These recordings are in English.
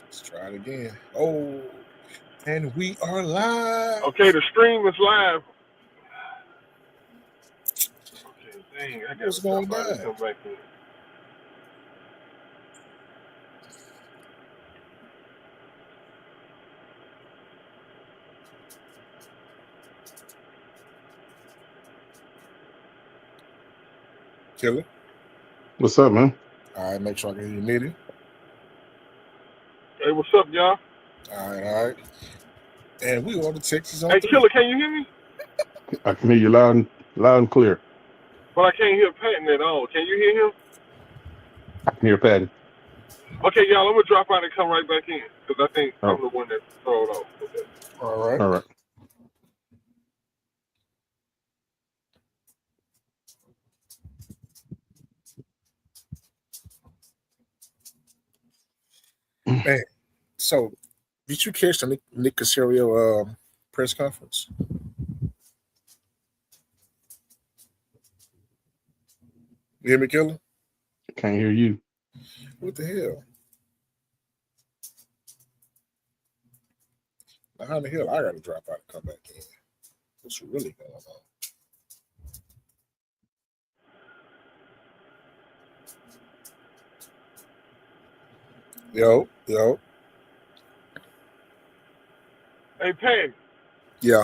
Let's try it again. Oh, and we are live. Okay, the stream is live. Okay, dang, I gotta What's going drop out and down? come back in. Killer. What's up, man? All right, make sure I can hear you, Nitty. Hey, what's up, y'all? All right. And we are the Texans on Hey, 3. Killer, can you hear me? I can hear you loud and clear. But I can't hear Patton at all. Can you hear him? I can hear Patty. Okay, y'all, I'm gonna drop out and come right back in because I think Oh. I'm the one that throw it off. Okay. All right. All right. Man, so did you catch the Nick Caserio press conference? You hear me, Killer? Can't hear you. What the hell? Now, how the hell I got to drop out and come back in? What's really going on? Yo. Hey, Patton. Yeah.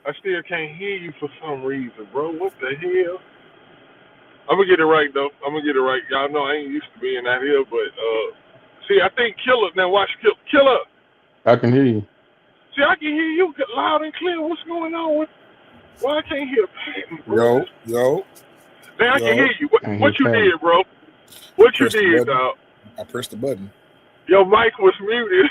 I still can't hear you for some reason, bro. What the hell? I'm gonna get it right though. I'm gonna get it right. Y'all know I ain't used to being out here, but see, I think Killer. Now watch Killer. I can hear you. See, I can hear you loud and clear. What's going on with? Why I can't hear Patton, bro? Yo. Now I can hear you. Can't What hear you Patty. did, bro? What you Press the did, button. dog? I pressed the button. Your mic was muted.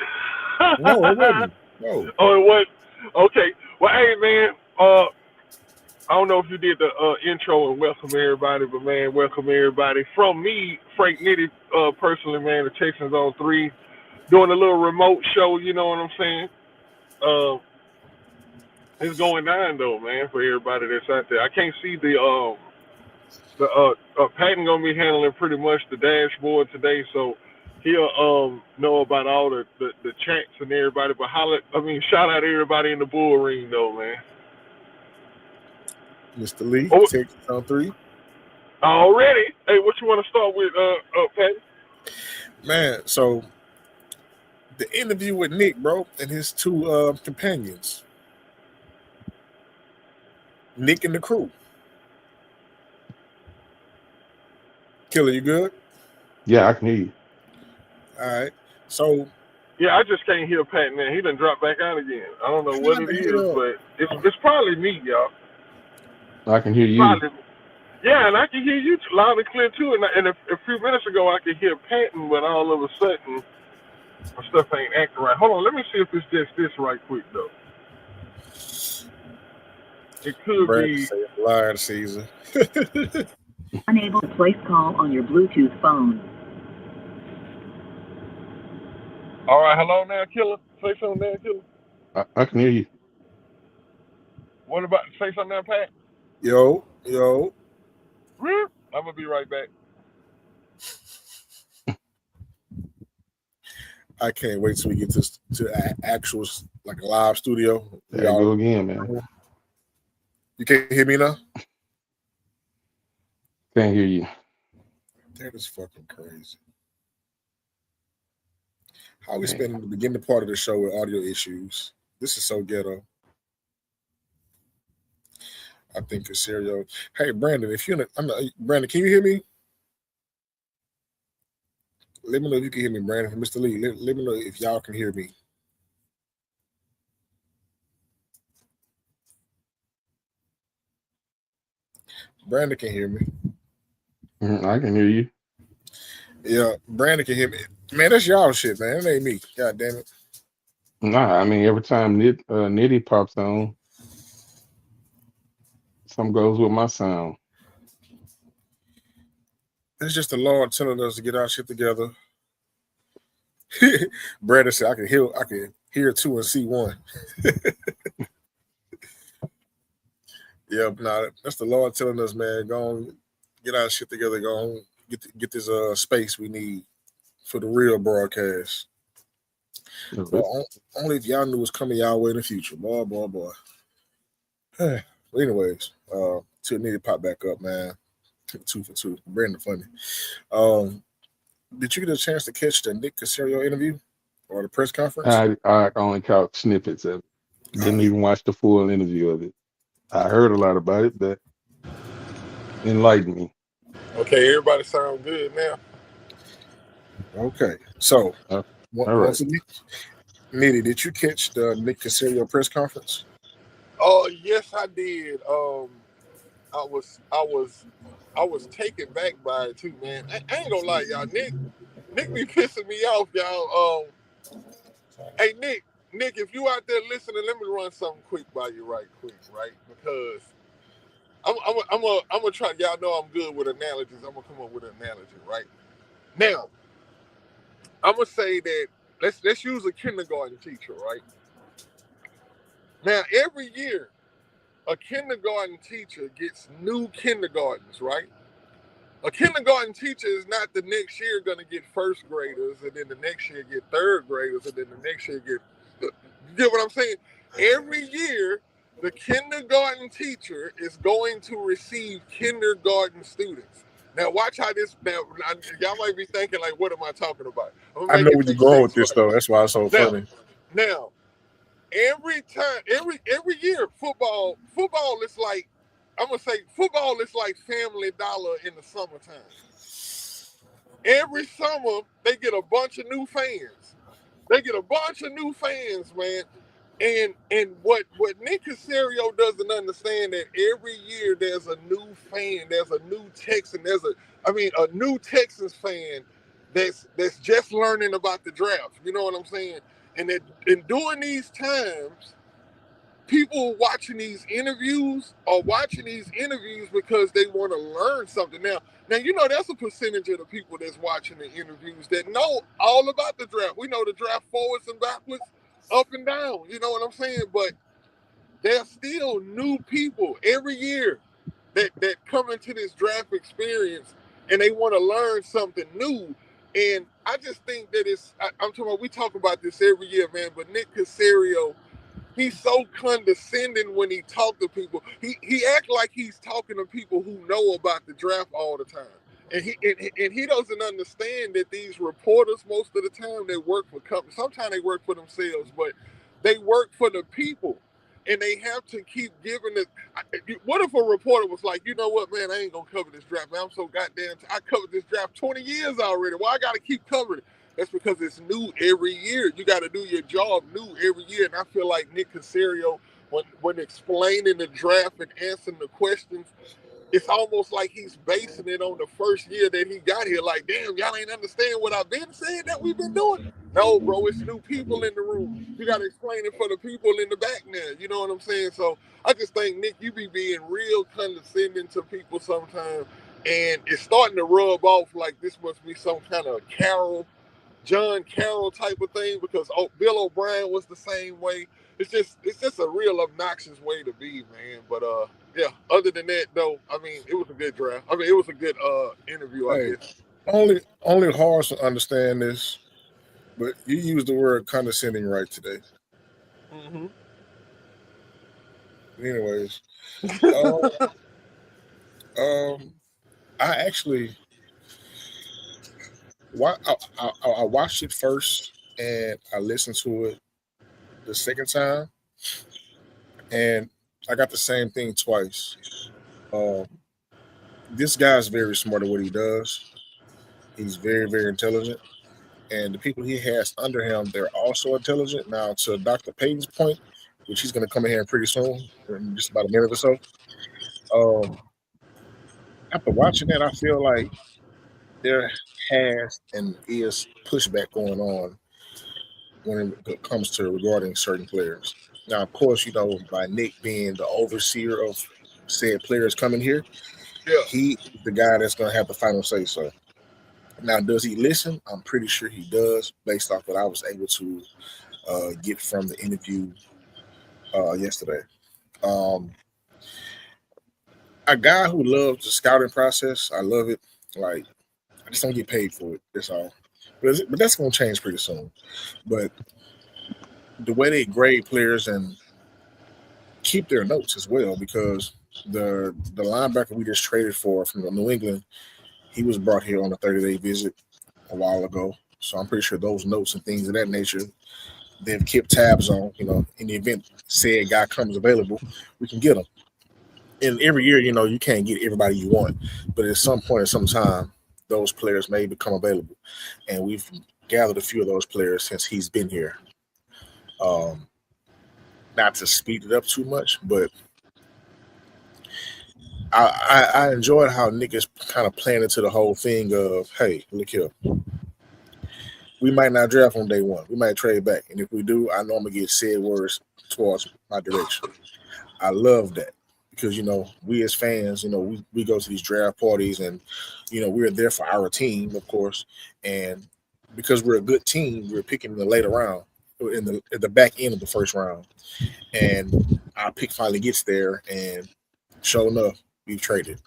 No, it wasn't. No. Oh, it was. Okay. Well, hey, man. I don't know if you did the intro and welcome everybody, but man, welcome everybody from me, Frank Nitty, personally, man. The Texans on 3, doing a little remote show. You know what I'm saying? It's going down though, man, for everybody that's out there. I can't see the Patton gonna be handling pretty much the dashboard today, so he'll know about all the chats and everybody. But shout out everybody in the bull ring though, man. Mr. Lee, Texans on 3. Already. Hey, what you want to start with, Patton? Man, so the interview with Nick, bro, and his 2 companions. Nick and the crew. Killer, you good? Yeah, I can hear you. All right. So yeah, I just can't hear Patton, man. He done dropped back out again. I don't know what it is, but it's probably me, y'all. I can hear you. Probably. Yeah, and I can hear you loud and clear too. And a few minutes ago, I could hear Patton, but all of a sudden, my stuff ain't acting right. Hold on, let me see if it's just this right quick though. It could be liar season. Unable to place call on your Bluetooth phone. All right, hello now, Killer. Say something now, Killer. I can hear you. What about say something now, Pat? Yo. I'm gonna be right back. I can't wait till we get to actual like a live studio. There you go again, man. You can't hear me now? Can't hear you. That is fucking crazy. How we spending the beginning part of the show with audio issues? This is so ghetto. I think Caserio. Hey, Brandon, Brandon, can you hear me? Let me know if you can hear me, Brandon. Mr. Lee, let me know if y'all can hear me. Brandon can hear me. I can hear you. Yeah, Brandon can hear me. Man, that's y'all shit, man. It ain't me. God damn it. Nah, I mean, every time Nitty pops on, something goes with my sound. It's just the Lord telling us to get our shit together. Brandon said, I can hear 2 and see 1. Yeah, that's the Lord telling us, man, go on, get our shit together, go on, get this space we need for the real broadcast. Well, only if y'all knew what's coming y'all way in the future. Boy. Well, anyways, till Nitty pop back up, man. 2 for 2. Brandon funny. Did you get a chance to catch the Nick Caserio interview or the press conference? I only caught snippets of it. Didn't even watch the full interview of it. I heard a lot about it, but enlighten me. Okay, everybody sound good now. Okay, so All once right. again, Nitty, did you catch the Nick Caserio press conference? Oh, yes, I did. I was taken back by it too, man. I ain't gonna lie, y'all. Nick be pissing me off, y'all. Hey, Nick, if you out there listening, let me run something quick by you, right quick, right? Because I'm gonna try. Y'all know I'm good with analogies. I'm gonna come up with an analogy, right? Now, I'm gonna say that let's use a kindergarten teacher, right? Now, every year, a kindergarten teacher gets new kindergartens, right? A kindergarten teacher is not the next year going to get first graders, and then the next year get third graders, and then the next year get. You get what I'm saying? Every year, the kindergarten teacher is going to receive kindergarten students. Now, watch how this. Now, y'all might be thinking, like, what am I talking about? I'm gonna I make know it where you're make going with sense, this, right? though. That's why it's so funny. Now, every time, every year, football is like, I'm gonna say, football is like Family Dollar in the summertime. Every summer, they get a bunch of new fans. Man. And what Nick Caserio doesn't understand that every year there's a new fan, there's a new Texan, a new Texans fan that's just learning about the draft. You know what I'm saying? And that in during these times, people watching these interviews are watching these interviews because they want to learn something. Now, you know, that's a percentage of the people that's watching the interviews that know all about the draft. We know the draft forwards and backwards, up and down. You know what I'm saying? But there's still new people every year that come into this draft experience and they want to learn something new. And I just think that I'm talking about, we talk about this every year, man, but Nick Caserio, he's so condescending when he talk to people. He act like he's talking to people who know about the draft all the time. And he doesn't understand that these reporters, most of the time, they work for companies. Sometimes they work for themselves, but they work for the people. And they have to keep giving it. What if a reporter was like, you know what, man, I ain't going to cover this draft, man. I'm so goddamn, I covered this draft 20 years already. Why I got to keep covering it? That's because it's new every year. You got to do your job new every year. And I feel like Nick Caserio, when explaining the draft and answering the questions, it's almost like he's basing it on the first year that he got here. Like, damn, y'all ain't understand what I've been saying that we've been doing. No, bro, it's new people in the room. You got to explain it for the people in the back now. You know what I'm saying? So I just think, Nick, you be being real condescending to people sometimes. And it's starting to rub off like this must be some kind of John Carroll type of thing, because Bill O'Brien was the same way. It's just a real obnoxious way to be, man. But yeah. Other than that, though, I mean, it was a good draft. I mean, it was a good interview, I Hey, guess. only horse to understand this, but you used the word condescending right today. Mm-hmm. Anyways, I actually I watched it first and I listened to it the second time, and I got the same thing twice. This guy's very smart at what he does. He's very, very intelligent. And the people he has under him, they're also intelligent. Now, to Dr. Payton's point, which he's going to come in here pretty soon, in just about a minute or so. After watching that, I feel like there has and is pushback going on when it comes to regarding certain players. Now, of course, you know, by Nick being the overseer of said players coming here, Yeah. he is the guy that's going to have the final say so. Now, does he listen? I'm pretty sure he does, based off what I was able to get from the interview yesterday. A guy who loves the scouting process, I love it. Like, I just don't get paid for it. That's all. but that's going to change pretty soon. But the way they grade players and keep their notes as well, because the linebacker we just traded for from New England, he was brought here on a 30-day visit a while ago. So I'm pretty sure those notes and things of that nature they've kept tabs on. In the event said guy comes available, we can get him. And every year, you can't get everybody you want, but at some point, at some time, those players may become available, and we've gathered a few of those players since he's been here. Um, Not to speed it up too much, but I enjoyed how Nick is kind of playing into the whole thing of, hey, look here, we might not draft on day one, we might trade back, and if we do, I know I'm gonna get said words towards my direction. I love that because we as fans, we go to these draft parties and we're there for our team, of course, and because we're a good team, we're picking in the later round, at the back end of the first round, and our pick finally gets there, and sure enough, we've traded.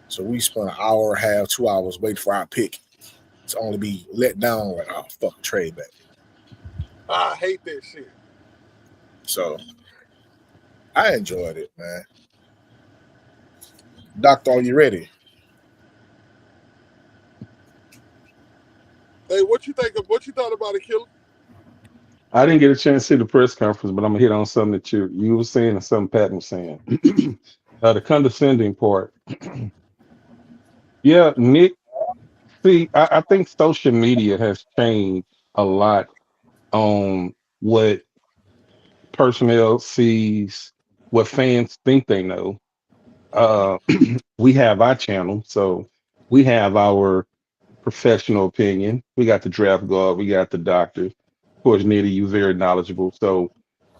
So we spent an hour and a half, 2 hours waiting for our pick to only be let down like, oh fuck, trade back. I hate that shit. So I enjoyed it, man. Doctor, are you ready? Hey, what you think of what you thought about it, Killer? I didn't get a chance to see the press conference, but I'm gonna hit on something that you were saying and something Pat was saying. The condescending part. Yeah, Nick. See, I think social media has changed a lot on what personnel sees, what fans think they know. Uh, we have our channel, so we have our professional opinion. We got the draft guard, we got the doctor. Of course, Nitty, you very knowledgeable. So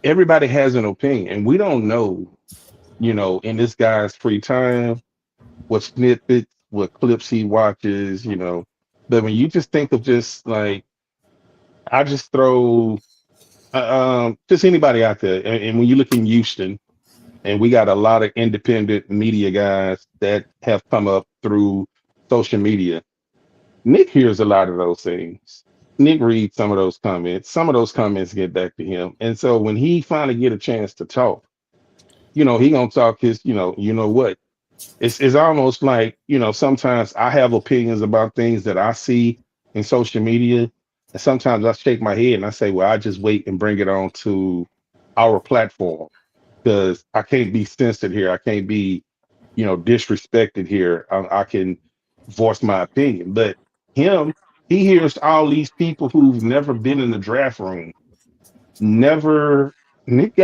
everybody has an opinion, and we don't know, in this guy's free time, what snippets, what clips he watches, But when you just think of just like, I just throw just anybody out there, and when you look in Houston, and we got a lot of independent media guys that have come up through social media. Nick hears a lot of those things. Nick reads some of those comments. Some of those comments get back to him. And so when he finally get a chance to talk, he gonna talk his, what? It's almost like, sometimes I have opinions about things that I see in social media. And sometimes I shake my head and I say, well, I just wait and bring it on to our platform because I can't be censored here. I can't be, disrespected here. I can voice my opinion. But him, he hears all these people who've never been in the draft room. Never. Nick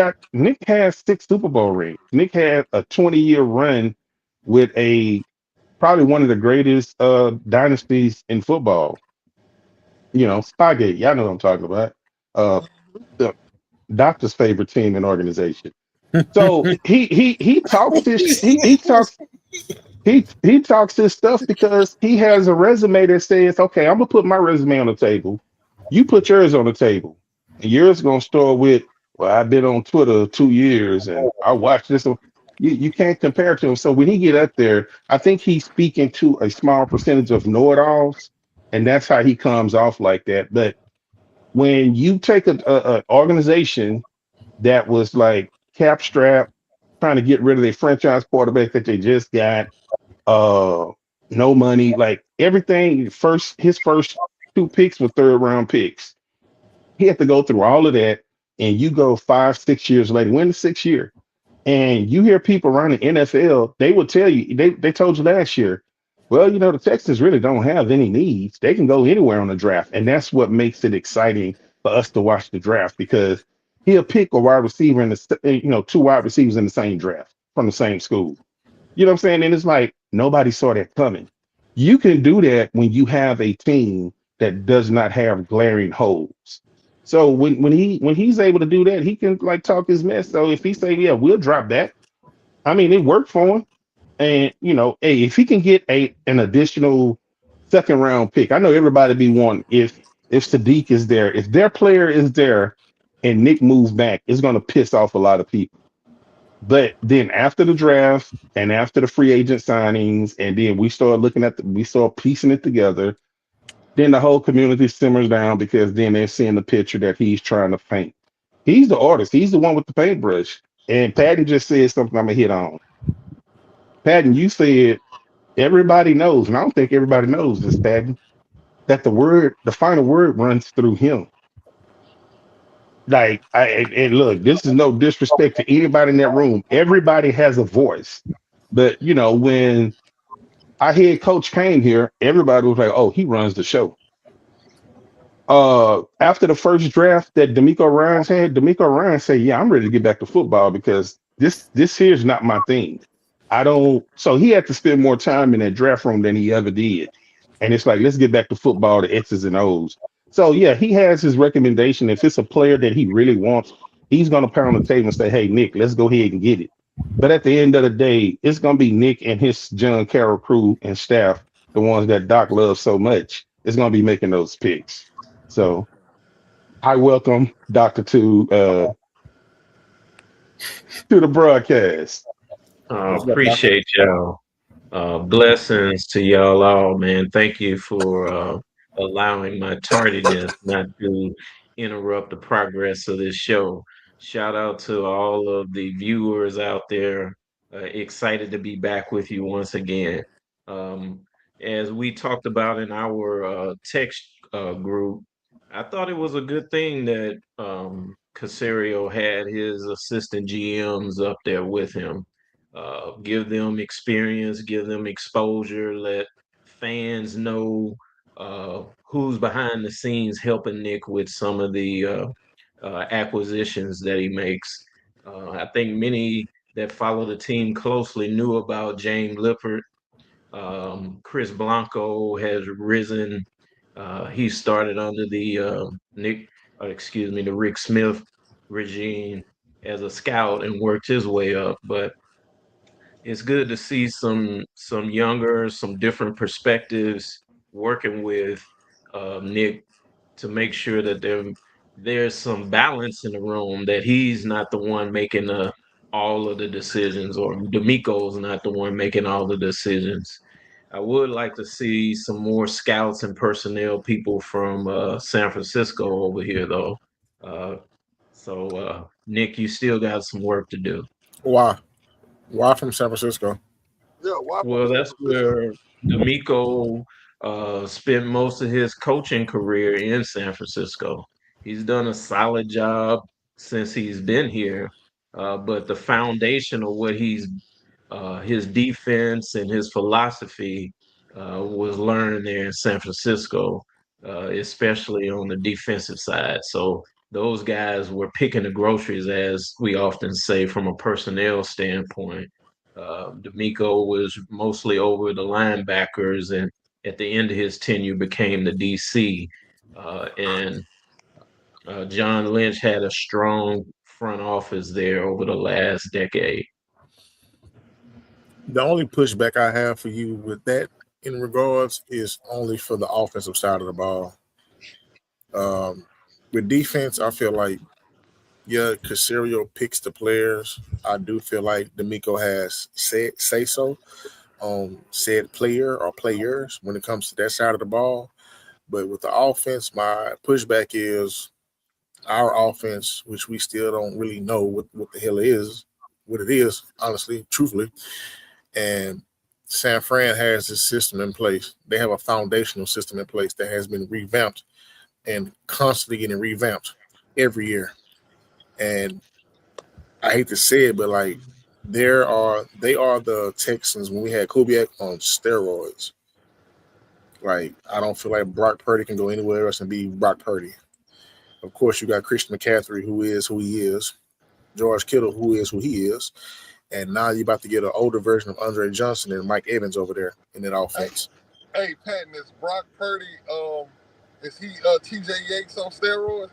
has 6 Super Bowl rings. Nick had a 20-year run with a probably one of the greatest dynasties in football. Spygate. Y'all know what I'm talking about. Uh, the doctor's favorite team and organization. So he talks this he talks this stuff because he has a resume that says, okay, I'm gonna put my resume on the table. You put yours on the table, and yours gonna start with, well, I've been on Twitter 2 years and I watched this. You can't compare to him. So when he get up there, I think he's speaking to a small percentage of know-it-alls, and that's how he comes off like that. But when you take a organization that was like cap strap, trying to get rid of their franchise quarterback that they just got, uh, no money, like everything. His first 2 picks were third-round picks. He had to go through all of that, and you go 5, 6 years later, win the 6th year, and you hear people around the NFL, they will tell you, they told you last year, well, the Texans really don't have any needs. They can go anywhere on the draft. And that's what makes it exciting for us to watch the draft because he'll pick a wide receiver in the 2 wide receivers in the same draft from the same school. You know what I'm saying? And it's like nobody saw that coming. You can do that when you have a team that does not have glaring holes. So when he's able to do that, he can like talk his mess. So if he say, yeah, we'll drop that. I mean, it worked for him. And hey, if he can get an additional second-round pick, I know everybody be wanting if Sadiq is there, if their player is there, and Nick moves back, it's gonna piss off a lot of people. But then after the draft and after the free agent signings, and then we start piecing it together. Then the whole community simmers down because then they're seeing the picture that he's trying to paint. He's the artist. He's the one with the paintbrush. And Patton just said something I'm gonna hit on. Patton, you said everybody knows, and I don't think everybody knows this, Patton, that the final word runs through him. Like, and look, this is no disrespect to anybody in that room. Everybody has a voice, but when our head coach came here, everybody was like, "Oh, he runs the show." After the first draft that D'Amico Ryans had, D'Amico Ryans said, "Yeah, I'm ready to get back to football because this here's not my thing. I don't." So he had to spend more time in that draft room than he ever did. And it's like, let's get back to football, the X's and O's. So yeah, he has his recommendation. If it's a player that he really wants, he's gonna pound the table and say, "Hey, Nick, let's go ahead and get it." But at the end of the day, it's gonna be Nick and his John Carroll crew and staff, the ones that Doc loves so much. It's gonna be making those picks. So I welcome Doctor to the broadcast. What's up, Doctor? Appreciate y'all. Blessings to y'all all, man. Thank you for allowing my tardiness not to interrupt the progress of this show. Shout out to all of the viewers out there. Excited to be back with you once again. Um, as we talked about in our text group, I thought it was a good thing that Casario had his assistant GMs up there with him. Give them experience, give them exposure, let fans know who's behind the scenes helping Nick with some of the acquisitions that he makes. I think many that follow the team closely knew about James Lippert. Chris Blanco has risen. He started under the the Rick Smith regime as a scout and worked his way up. But it's good to see some younger, some different perspectives working with Nick to make sure that there's some balance in the room, that he's not the one making all of the decisions, or D'Amico's not the one making all the decisions. I would like to see some more scouts and personnel people from San Francisco over here, though. Uh, Nick, you still got some work to do. Why? Why from San Francisco? Yeah, why from Well, San that's Francisco? where D'Amico spent most of his coaching career in San Francisco. He's done a solid job since he's been here, but the foundation of what his defense and his philosophy was learned there in San Francisco, especially on the defensive side. So those guys were picking the groceries, as we often say, from a personnel standpoint. D'Amico was mostly over the linebackers, and at the end of his tenure became the DC. And John Lynch had a strong front office there over the last decade. The only pushback I have for you with that in regards is only for the offensive side of the ball. With defense, I feel like, yeah, Casario picks the players. I do feel like D'Amico has said say so on said player or players when it comes to that side of the ball. But with the offense, my pushback is our offense, which we still don't really know what the hell it is, what it is, honestly, truthfully. And San Fran has this system in place. They have a foundational system in place that has been revamped and constantly getting revamped every year. And I hate to say it, but like they are the Texans when we had Kubiak on steroids. Like I don't feel like Brock Purdy can go anywhere else and be Brock Purdy. Of course, you got Christian McCaffrey, who is who he is, George Kittle, who is who he is, and now you're about to get an older version of Andre Johnson and Mike Evans over there in that offense. Hey, Patton, is Brock Purdy? Is he T.J. Yates on steroids?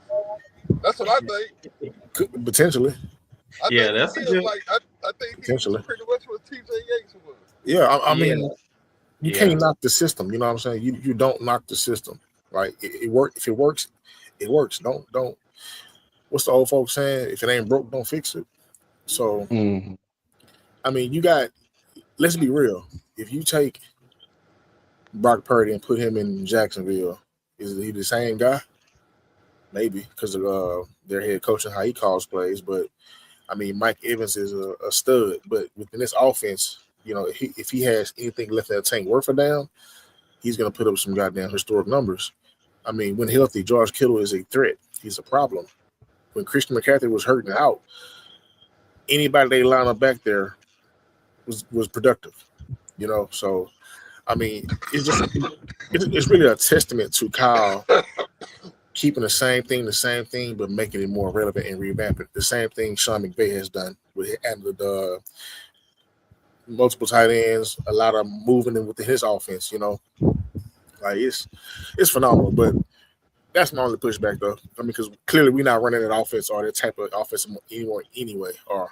That's what I think. Potentially. I Yeah, think that's he a is good. like I think he's Potentially. pretty much what T.J. Yates was. Yeah, I Yeah, mean, you yeah, can't knock the system. You know what I'm saying? You don't knock the system. Like it work. If it works, it works. Don't. What's the old folks saying? If it ain't broke, don't fix it. So Mhm. I mean, you got. Let's be real. If you take Brock Purdy and put him in Jacksonville, Is he the same guy? Maybe because of their head coach and how he calls plays. But I mean, Mike Evans is a stud. But within this offense, if he has anything left in the tank worth a damn, he's going to put up some goddamn historic numbers. I mean, when healthy, George Kittle is a threat. He's a problem. When Christian McCaffrey was hurting out, anybody they line up back there was productive. So I mean, it's really a testament to Kyle keeping the same thing, but making it more relevant and revamping it. The same thing Sean McVay has done with the multiple tight ends, a lot of moving in within his offense. Like it's phenomenal. But that's my only pushback, though. I mean, because clearly we're not running that offense or that type of offense anymore anyway. Or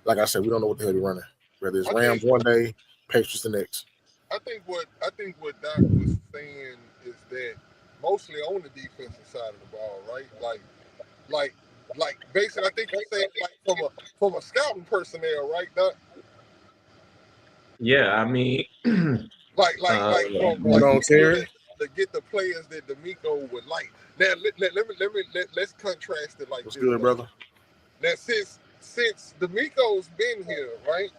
like I said, we don't know what the hell we're running. Whether it's Rams one day, Patriots the next. I think what Doc was saying is that mostly on the defensive side of the ball, right? Like basically, I think you're saying like from a scouting personnel, right, Doc? Yeah, I mean, to get the players that D'Amico would like. Now let's contrast it like What's this. good, brother? Now since D'Amico's been here, right?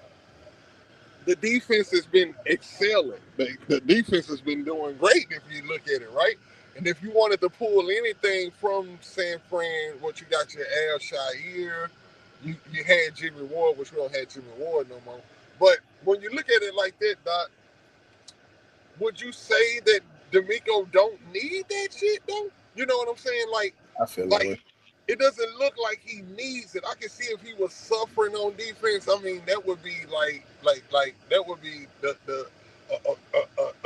The defense has been excelling. The defense has been doing great if you look at it, right? And if you wanted to pull anything from San Fran, what you got your Al Shire, you had Jimmy Ward, which we don't have Jimmy Ward no more. But when you look at it like that, Doc, would you say that D'Amico don't need that shit though? You know what I'm saying? Like, I feel like it doesn't look like he needs it. I can see if he was suffering on defense. I mean, that would be like that would be a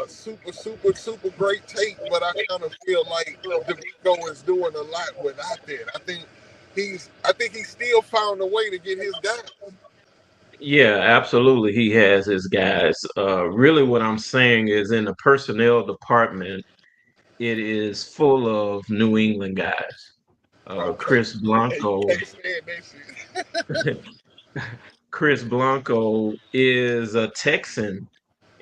super great take. But I kind of feel like D'Amico is doing a lot without that. I think he's still found a way to get his guys. Yeah, absolutely. He has his guys. Really, what I'm saying is in the personnel department, it is full of New England guys. Chris Blanco. Chris Blanco is a Texan,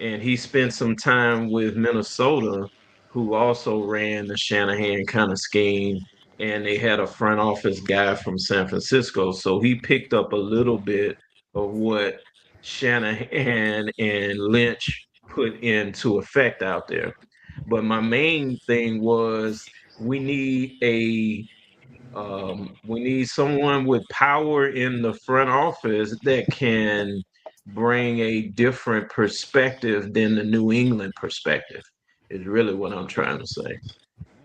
and he spent some time with Minnesota, who also ran the Shanahan kind of scheme, and they had a front office guy from San Francisco. So he picked up a little bit of what Shanahan and Lynch put into effect out there. But my main thing was we need someone with power in the front office that can bring a different perspective than the New England perspective, is really what I'm trying to say.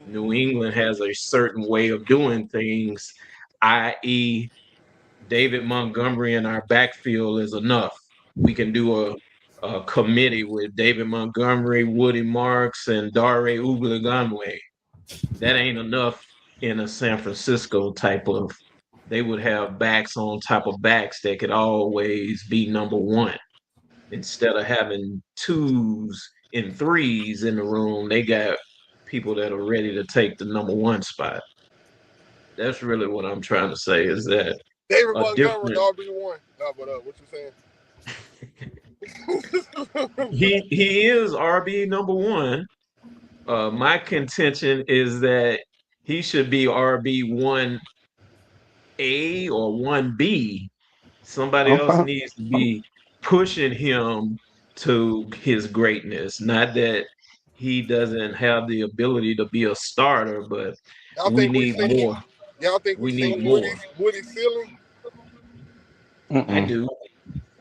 New England has a certain way of doing things, i.e., David Montgomery in our backfield is enough. We can do a committee with David Montgomery, Woody Marks, and Dare Ubliganwe. That ain't enough in a San Francisco type of. They would have backs on top of backs that could always be number one. Instead of having twos and threes in the room, they got people that are ready to take the number one spot. That's really what I'm trying to say is that David a Montgomery different RB1. No, but what you saying? he is RB number one. My contention is that he should be RB 1A or 1B. Somebody I'm else fine. needs to be pushing him to his greatness. Not that he doesn't have the ability to be a starter, but Y'all we think we need seen? more. Y'all think we We need seen more. Woody's ceiling? I Mm-mm. do.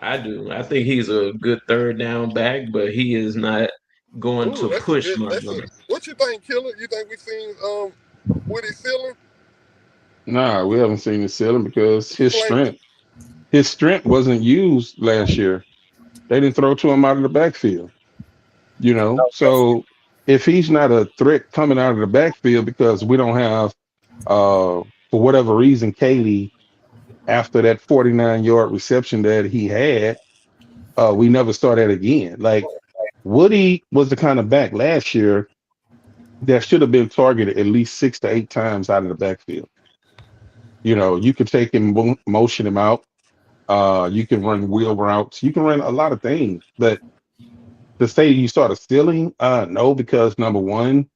I do. I think he's a good third down back, but he is not going Ooh, to that's a push good. Montgomery. What you think, Killer? You think we seen Woody's ceiling? Nah, we haven't seen the ceiling because Explain. his strength wasn't used last year. They didn't throw to him out of the backfield. So if he's not a threat coming out of the backfield because we don't have for whatever reason, Kaylee, after that 49-yard reception that he had, we never saw that again. Like Woody was the kind of back last year that should have been targeted at least 6 to 8 times out of the backfield. You could take him, motion him out. You can run wheel routes. You can run a lot of things. But to say you start a ceiling, no, because number one,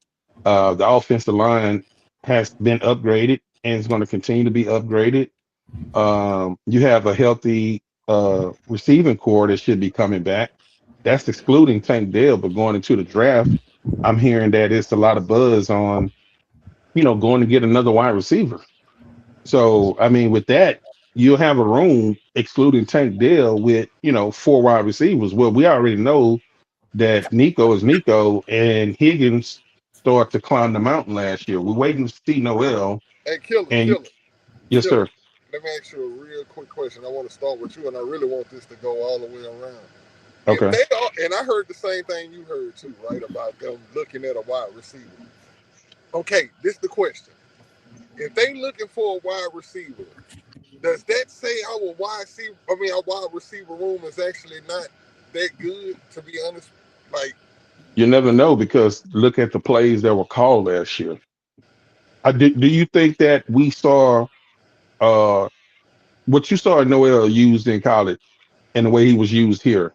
The offensive line has been upgraded and is going to continue to be upgraded. You have a healthy receiving core that should be coming back. That's excluding Tank Dell, but going into the draft, I'm hearing that it's a lot of buzz on, going to get another wide receiver. So, I mean, with that, you'll have a room excluding Tank Dell with, four wide receivers. Well, we already know that Nico is Nico and Higgins started to climb the mountain last year. We're waiting to see Noel. Hey, killer, And killer, yes, killer. sir. Let me ask you a real quick question. I want to start with you, and I really want this to go all the way around. If Okay. they are, and I heard the same thing you heard too, right, about them looking at a wide receiver. Okay, this is the question. If they looking for a wide receiver, does that say our wide receiver room is actually not that good? To be honest, like You never know because look at the plays that were called last year. Do you think that we saw uh, what you saw Noel used in college and the way he was used here?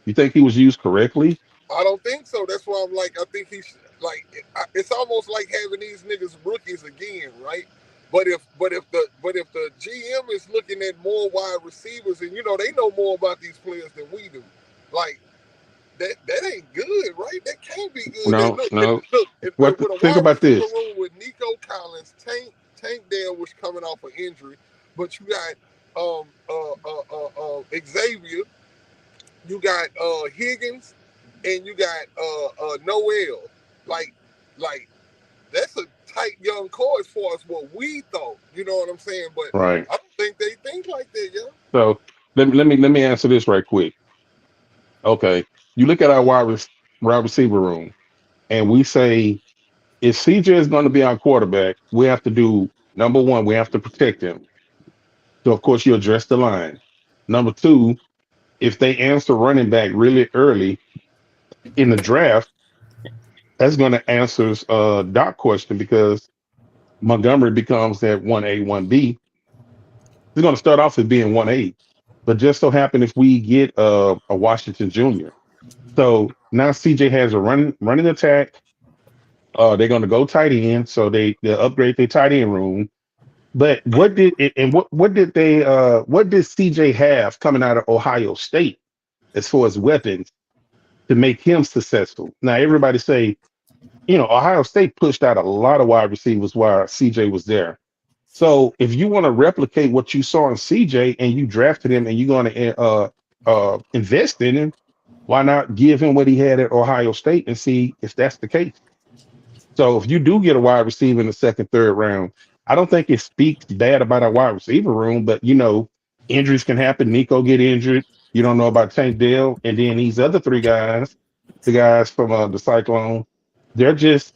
You think he was used correctly? I don't think so. That's why I'm like, I think he's like, it's almost like having these niggas rookies again, right? But if the GM is looking at more wide receivers, and they know more about these players than we do, like that ain't good, right? That can't be good. No, no. Look, if, What? with a Think wide about receiver this. room with Nico Collins, Tank Dell was coming off an injury, but you got Xavier, you got Higgins, and you got Noel. Like, like that's a tight young core as far as what we thought. You know what I'm saying? But Right. I don't think they think like that, yo. So let me answer this right quick. Okay. You look at our wide receiver room, and we say if CJ is going to be our quarterback, we have to do number one, we have to protect him. So of course you address the line. Number two, if they answer running back really early in the draft, that's going to answer Doc question because Montgomery becomes that 1A, 1B. He's going to start off as being 1A. But just so happen if we get a Washington Jr. So now CJ has a running attack. They're going to go tight end, so they upgrade their tight end room. But what did CJ have coming out of Ohio State as far as weapons to make him successful? Now everybody say, Ohio State pushed out a lot of wide receivers while CJ was there. So if you want to replicate what you saw in CJ and you drafted him and you're going to invest in him, why not give him what he had at Ohio State and see if that's the case? So if you do get a wide receiver in the second, third round, I don't think it speaks bad about our wide receiver room, but injuries can happen. Nico get injured. You don't know about Tank Dell, and then these other three guys, the guys from the Cyclone, they're just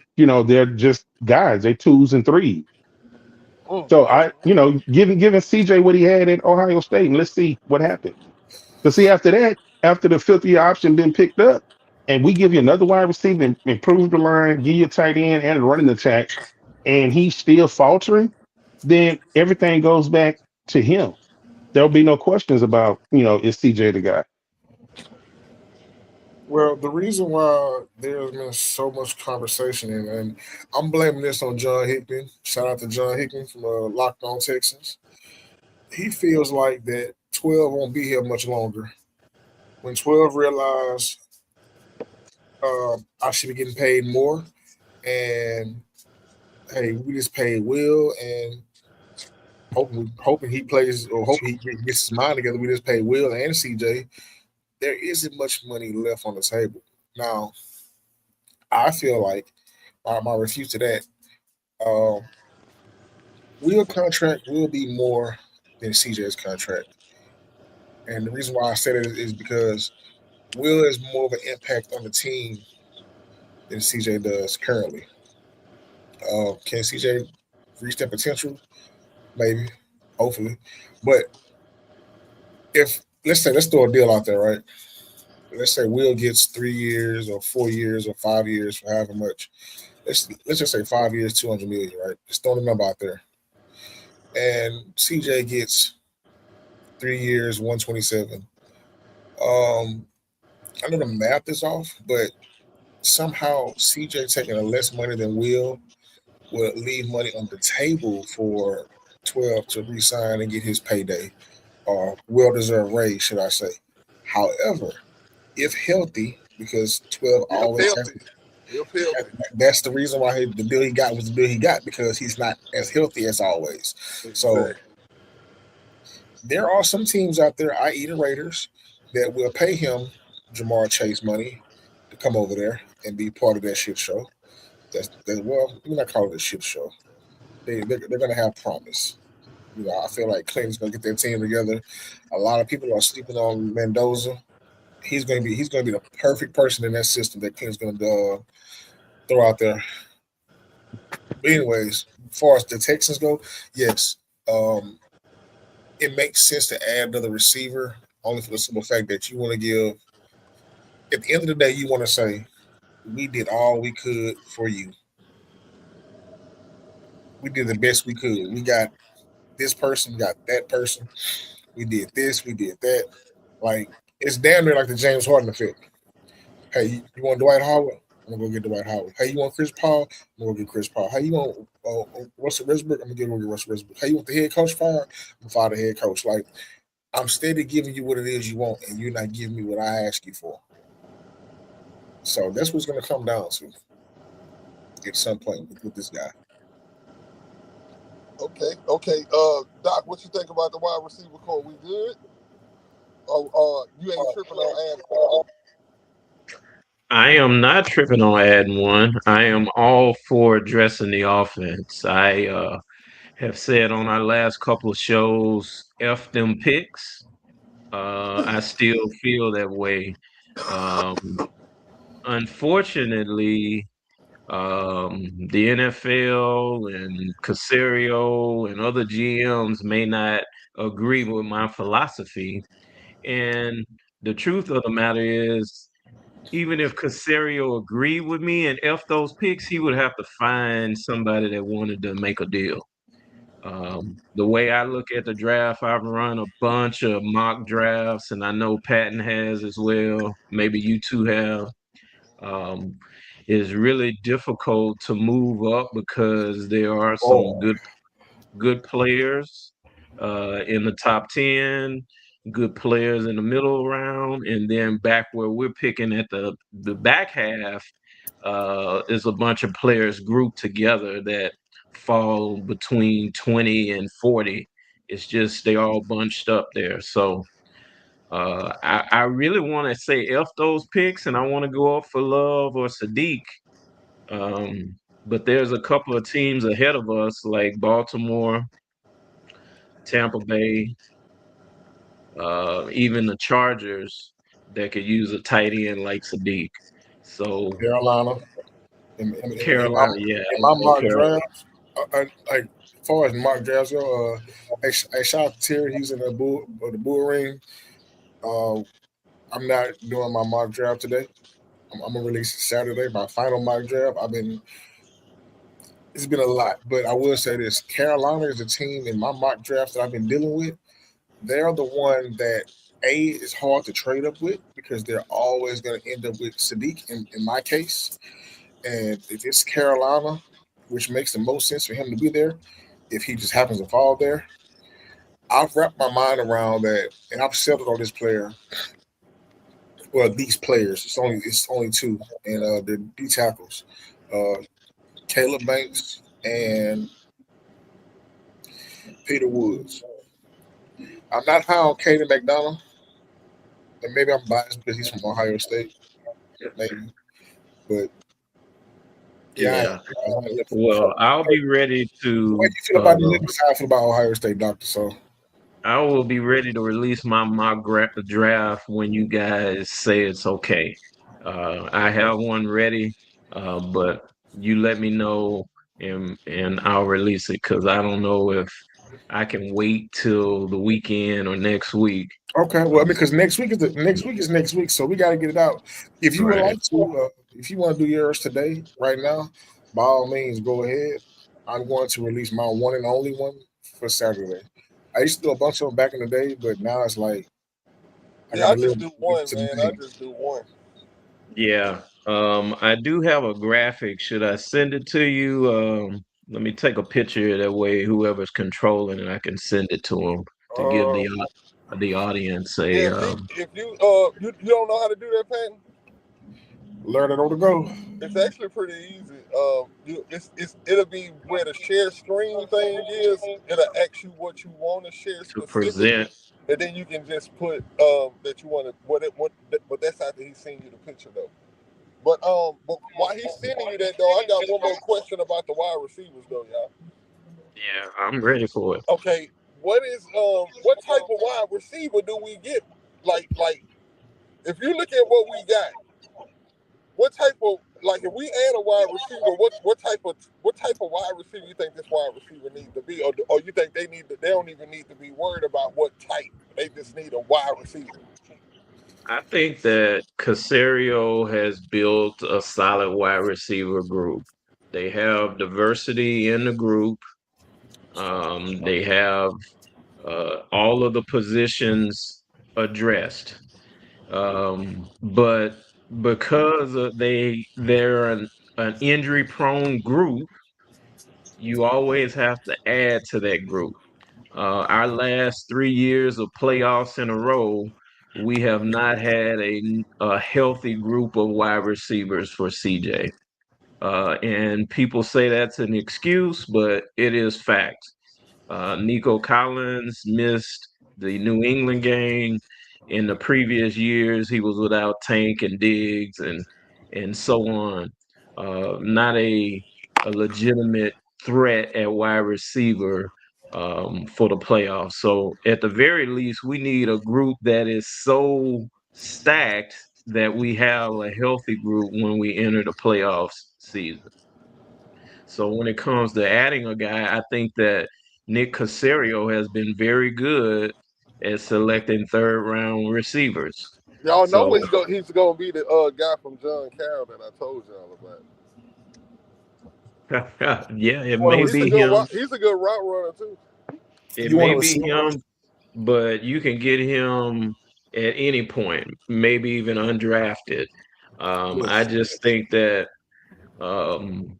guys. They twos and threes. So giving CJ what he had at Ohio State, and let's see what happens. Because see, after that, after the fifth year option been picked up, and we give you another wide receiver and improve the line, give you a tight end and a running attack, and he's still faltering, then everything goes back to him. There'll be no questions about, is CJ the guy? Well, the reason why there's been so much conversation, and I'm blaming this on John Hickman. Shout out to John Hickman from Locked On Texans. He feels like that 12 won't be here much longer. When 12 realized I should be getting paid more, and hey, we just paid Will, and hoping he plays or hoping he gets his mind together. We just paid Will and CJ. There isn't much money left on the table now. I feel like my refute to that. Um, Will contract will be more than CJ's contract, and the reason why I said it is because Will has more of an impact on the team than CJ does currently. Can CJ reach that potential? Maybe, hopefully, but if let's throw a deal out there, right? Let's say Will gets 3 years or 4 years or 5 years for however much. Let's just say 5 years, 200 million, right? Just throw the number out there. And CJ gets 3 years, 127. I know the math is off, but somehow CJ taking a less money than will leave money on the table for 12 to resign and get his payday or well deserved raise, should I say. However, if healthy, because 12 If always has healthy, if healthy, that's the reason why the deal he got was the deal he got because he's not as healthy as always. So exactly. there are some teams out there, i.e. the Raiders, that will pay him Jamar Chase money to come over there and be part of that shit show. Well, we're not calling it a shit show. They're gonna have promise. I feel like Clinton's gonna get their team together. A lot of people are sleeping on Mendoza. He's gonna be the perfect person in that system that Clinton's gonna throw out there. But anyways, as far as the Texans go, yes, um, it makes sense to add another receiver only for the simple fact that you want to give. At the end of the day, you want to say we did all we could for you. We did the best we could. We got this person, we got that person. We did this, we did that. Like it's damn near like the James Harden effect. Hey, you want Dwight Howard? I'm gonna go get Dwight Howard. Hey, you want Chris Paul? I'm gonna go get Chris Paul. Hey, you want Russell Westbrook? I'm gonna go get Russell Westbrook. Hey, you want the head coach fired? I'm gonna fire the head coach. Like I'm steady giving you what it is you want, and you're not giving me what I ask you for. So that's what's gonna come down to at some point with this guy. Okay, okay. Doc, what you think about the wide receiver core? We good? Or you ain't tripping on adding? I am not tripping on adding one. I am all for addressing the offense. I have said on our last couple of shows, F them picks. I still feel that way. Um, Unfortunately, the NFL and Casario and other GMs may not agree with my philosophy. And the truth of the matter is, even if Casario agreed with me and F those picks, he would have to find somebody that wanted to make a deal. The way I look at the draft, I've run a bunch of mock drafts, and I know Patton has as well. Maybe you two have. Um, it's really difficult to move up because there are some Oh, good players in the top 10, good players in the middle round, and then back where we're picking at the back half is a bunch of players grouped together that fall between 20 and 40. It's just they all bunched up there. So I really want to say F those picks, and I want to go up for Love or Sadiq. Um, but there's a couple of teams ahead of us, like Baltimore, Tampa Bay, even the Chargers, that could use a tight end like Sadiq. So Carolina. In Carolina, yeah, in I'll my go mock Carolina. drafts, like as far as mock drafts go, hey, shout out to Terry. He's in the bull ring. Uh, I'm not doing my mock draft today. I'm gonna release it Saturday. My final mock draft. It's been a lot, but I will say this: Carolina is the team in my mock draft that I've been dealing with. They're the one that is hard to trade up with because they're always going to end up with Sadiq in my case. And if it's Carolina, which makes the most sense for him to be there, if he just happens to fall there, I've wrapped my mind around that, and I've settled on this player. Well, these players. It's only two, and they're D tackles, uh, Caleb Banks and Peter Woods. I'm not high on Caden McDonald, and maybe I'm biased because he's from Ohio State, maybe. But yeah, I Yeah. am. I like Well, I'll be ready the way to you feel about the Knicks, I feel about Ohio State, Doctor. So I will be ready to release my draft when you guys say it's okay. I have one ready, but you let me know and I'll release it because I don't know if I can wait till the weekend or next week. okay, well, Uh, because next week, so we got to get it out. If you would right, like to, if you want to do yours today, right now, by all means, go ahead. I'm going to release my one and only one for Saturday. I used to do a bunch of them back in the day, but now it's like I Yeah, got I to just live do one, man. I today. just do one. yeah. I do have a graphic. Should I send it to you? Let me take a picture that way whoever's controlling it, I can send it to them to give Uh, the audience yeah, a if you you don't know how to do that, Patton, Learn it on the go. it's actually pretty easy. It'll be where the share screen thing is. It'll ask you what you want to share to present. specifically, and then you can just put that you want to but that's after he's seen you the picture though. But while he's sending you that though, I got one more question about the wide receivers though, y'all. Yeah, I'm ready for it. Okay, what type of wide receiver do we get? Like if you look at what we got, what type of like if we add a wide receiver, what type of wide receiver you think this wide receiver needs to be, or you think they don't even need to be worried about what type, they just need a wide receiver. I think that Casario has built a solid wide receiver group. They have diversity in the group. They have all of the positions addressed. But because they're an injury prone group, you always have to add to that group. Our last 3 years of playoffs in a row, we have not had a healthy group of wide receivers for CJ. And people say that's an excuse, but it is fact. Nico Collins missed the New England game. In the previous years, he was without Tank and Diggs and so on. Not a legitimate threat at wide receiver for the playoffs. So at the very least, we need a group that is so stacked that we have a healthy group when we enter the playoffs season. So when it comes to adding a guy, I think that Nick Casario has been very good at selecting third round receivers. Y'all know So what he's gonna be the guy from John Carroll that I told y'all about. yeah, it You want a may He's a be receiver? good him. he's a good route runner too. It You want may a be receiver? him, but you can get him at any point, maybe even undrafted. I Listen, just think that um,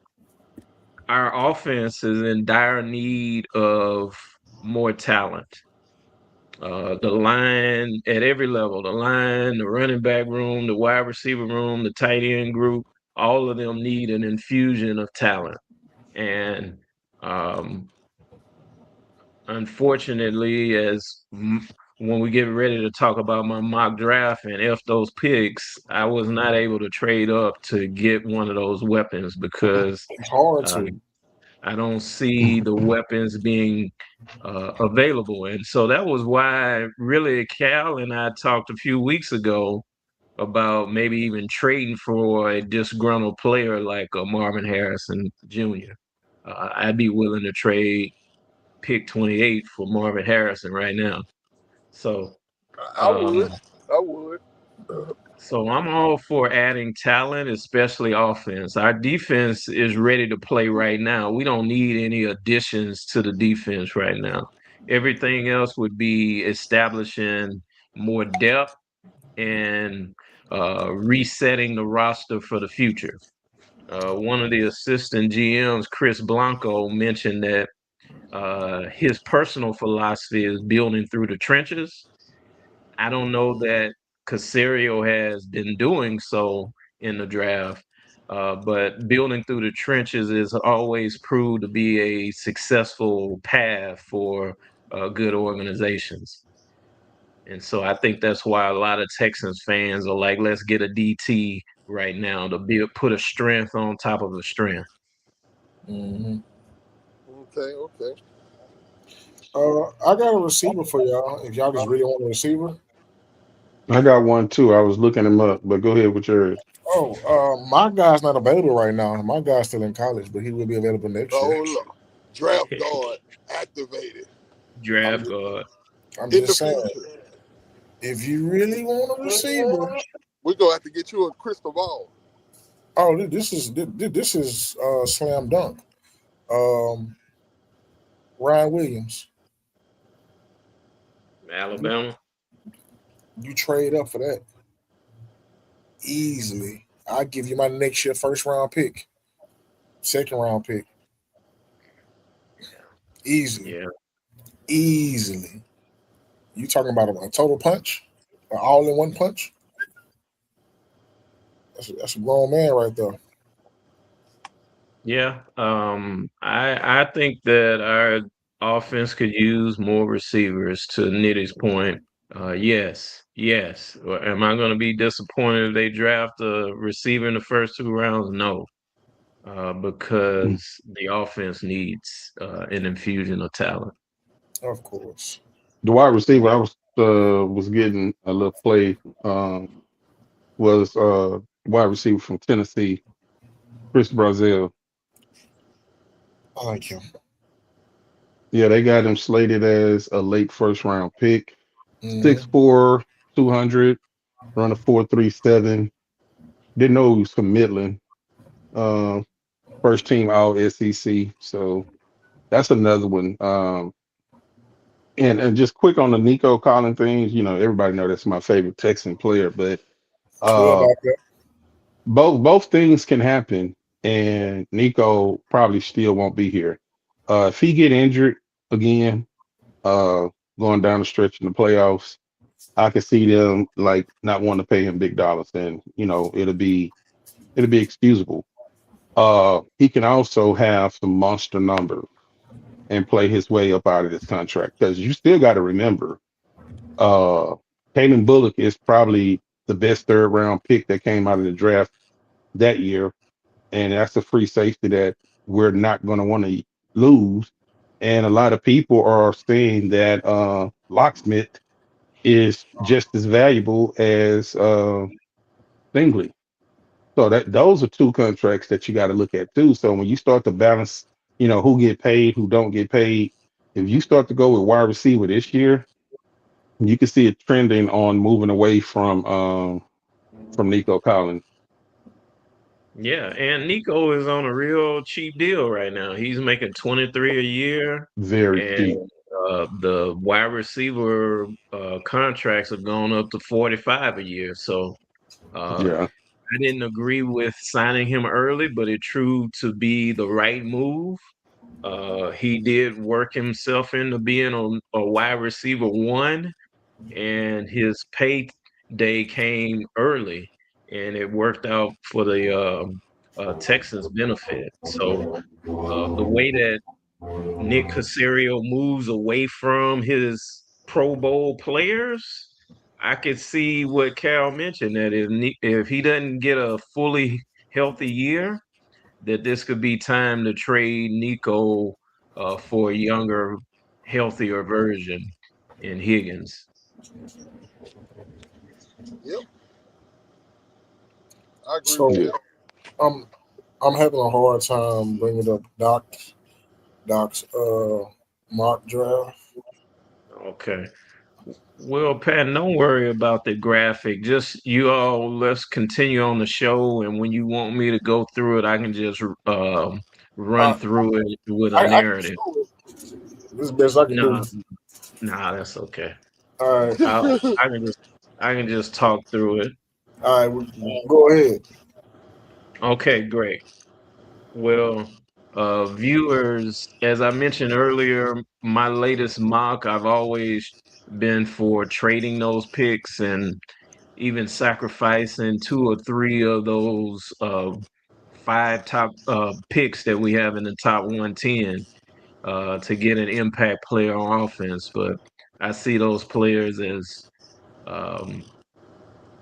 our offense is in dire need of more talent. The line at every level, the line, the running back room, the wide receiver room, the tight end group, all of them need an infusion of talent. And um, unfortunately, when we get ready to talk about my mock draft and F those picks, I was not able to trade up to get one of those weapons because it's hard uh, to. I don't see the weapons being available. And so that was why really Cal and I talked a few weeks ago about maybe even trading for a disgruntled player like Marvin Harrison Jr. I'd be willing to trade pick 28 for Marvin Harrison right now. So I would. um, I would. So I'm all for adding talent, especially offense. Our defense is ready to play right now. We don't need any additions to the defense right now. Everything else would be establishing more depth and resetting the roster for the future. One of the assistant GMs, Chris Blanco, mentioned that his personal philosophy is building through the trenches. I don't know that Casario has been doing so in the draft, but building through the trenches is always proved to be a successful path for good organizations. And so I think that's why a lot of Texans fans are like, let's get a DT right now to put a strength on top of a strength. Hmm. Okay, okay. I got a receiver for y'all. If y'all just really want a receiver. I got one too. I was looking him up, but go ahead with yours. Oh, my guy's not available right now. My guy's still in college, but he will be available next year. Oh look. Draft guard activated Draft guard. I'm in the just saying, future. if you really want a receiver, We're gonna have to get you a crystal ball. oh, this is slam dunk. Um, Ryan Williams, you Alabama. you trade up for that easily. I give you my next year first round pick, second round pick, easily, Yeah. easily. You talking about a total punch, an all in one punch? That's a grown man right there. Yeah. I think that our offense could use more receivers. To Nitty's point, yes, yes. Am I going to be disappointed if they draft a receiver in the first 2 rounds? No, because the offense needs an infusion of talent. Of course. The wide receiver I was getting a little play was wide receiver from Tennessee, Chris Brazil. I like him. Yeah, they got him slated as a late first round pick. Hmm. 6'4", 200, run a 4.37. Didn't know he was from Midland. Uh, First team All SEC. So that's another one. And just quick on the Nico Collins things, everybody know that's my favorite Texan player, but Yeah, uh about that. both things can happen, and Nico probably still won't be here. If he get injured again, uh going down the stretch in the playoffs, I could see them like not wanting to pay him big dollars, and it'll be excusable. He can also have some monster numbers and play his way up out of this contract, because you still got to remember, uh Kalen Bullock is probably the best third round pick that came out of the draft that year, and that's a free safety that we're not going to want to lose. And a lot of people are saying that Locksmith is just as valuable as Stingley. So that those are two contracts that you got to look at too. So when you start to balance, who get paid, who don't get paid, if you start to go with wide receiver this year, you can see it trending on moving away from Nico Collins. Yeah, and Nico is on a real cheap deal right now. He's making 23 a year, Very and cheap. the wide receiver contracts have gone up to 45 a year. So Yeah. I didn't agree with signing him early, but it proved to be the right move. He did work himself into being a wide receiver one, and his payday came early, and it worked out for the Texans' benefit. So the way that Nick Casario moves away from his Pro Bowl players, I could see what Carol mentioned, that if he doesn't get a fully healthy year, that this could be time to trade Nico for a younger, healthier version in Higgins. Yep, I agree with So Yeah. that. I'm I'm having a hard time bringing up Doc's mock draft. Okay. Well, Pat, don't worry about the graphic. Just you all, let's continue on the show. And when you want me to go through it, I can just run I through it with a I can narrative. show it. This is the best I can do. Nah, nah, that's okay. All right, I can just talk through it. all right. Go ahead. Okay, great. Well, viewers, as I mentioned earlier, my latest mock, I've always been for trading those picks and even sacrificing two or three of those five top picks that we have in the top 110 to get an impact player on offense. But I see those players um,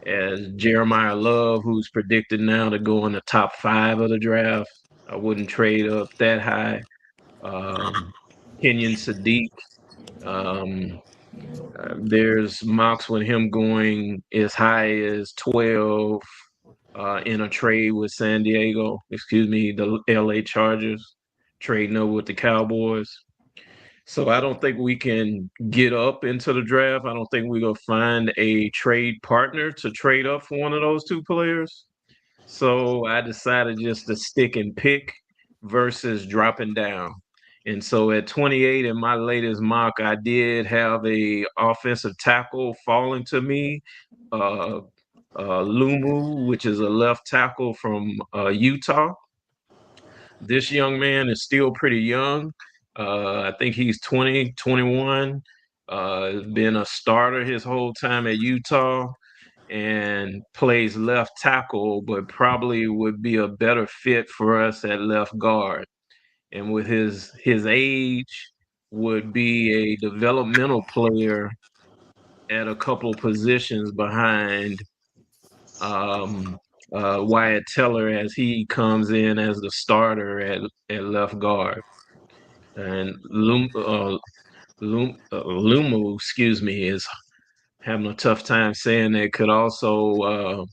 as Jeremiah Love, who's predicted now to go in the top 5 of the draft. I wouldn't trade up that high. Um, Kenyon Sadiq. Um, there's mocks with him going as high as 12 in a trade with San Diego, excuse me, the LA Chargers, trading over with the Cowboys. So I don't think we can get up into the draft. I don't think we're gonna find a trade partner to trade up for one of those two players. So I decided just to stick and pick versus dropping down. And so at 28 in my latest mock, I did have a offensive tackle falling to me. Uh, Lumu, which is a left tackle from Utah. This young man is still pretty young. I think he's 20, 21. Been a starter his whole time at Utah and plays left tackle, but probably would be a better fit for us at left guard. And with his age, would be a developmental player at a couple positions behind um, Wyatt Teller as he comes in as the starter at left guard. And Lumu, excuse me, is having a tough time saying that, could also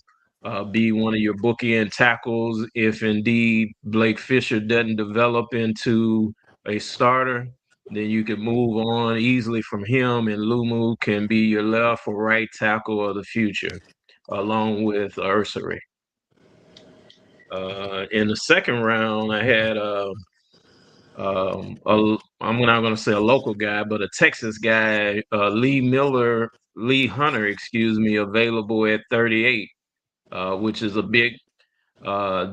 be one of your bookend tackles if indeed Blake Fisher doesn't develop into a starter. Then you can move on easily from him, and Lumu can be your left or right tackle of the future, along with Ursary. In the second round, I had I'm not going to say a local guy, but a Texas guy, Lee Hunter, excuse me, available at 38, which is a big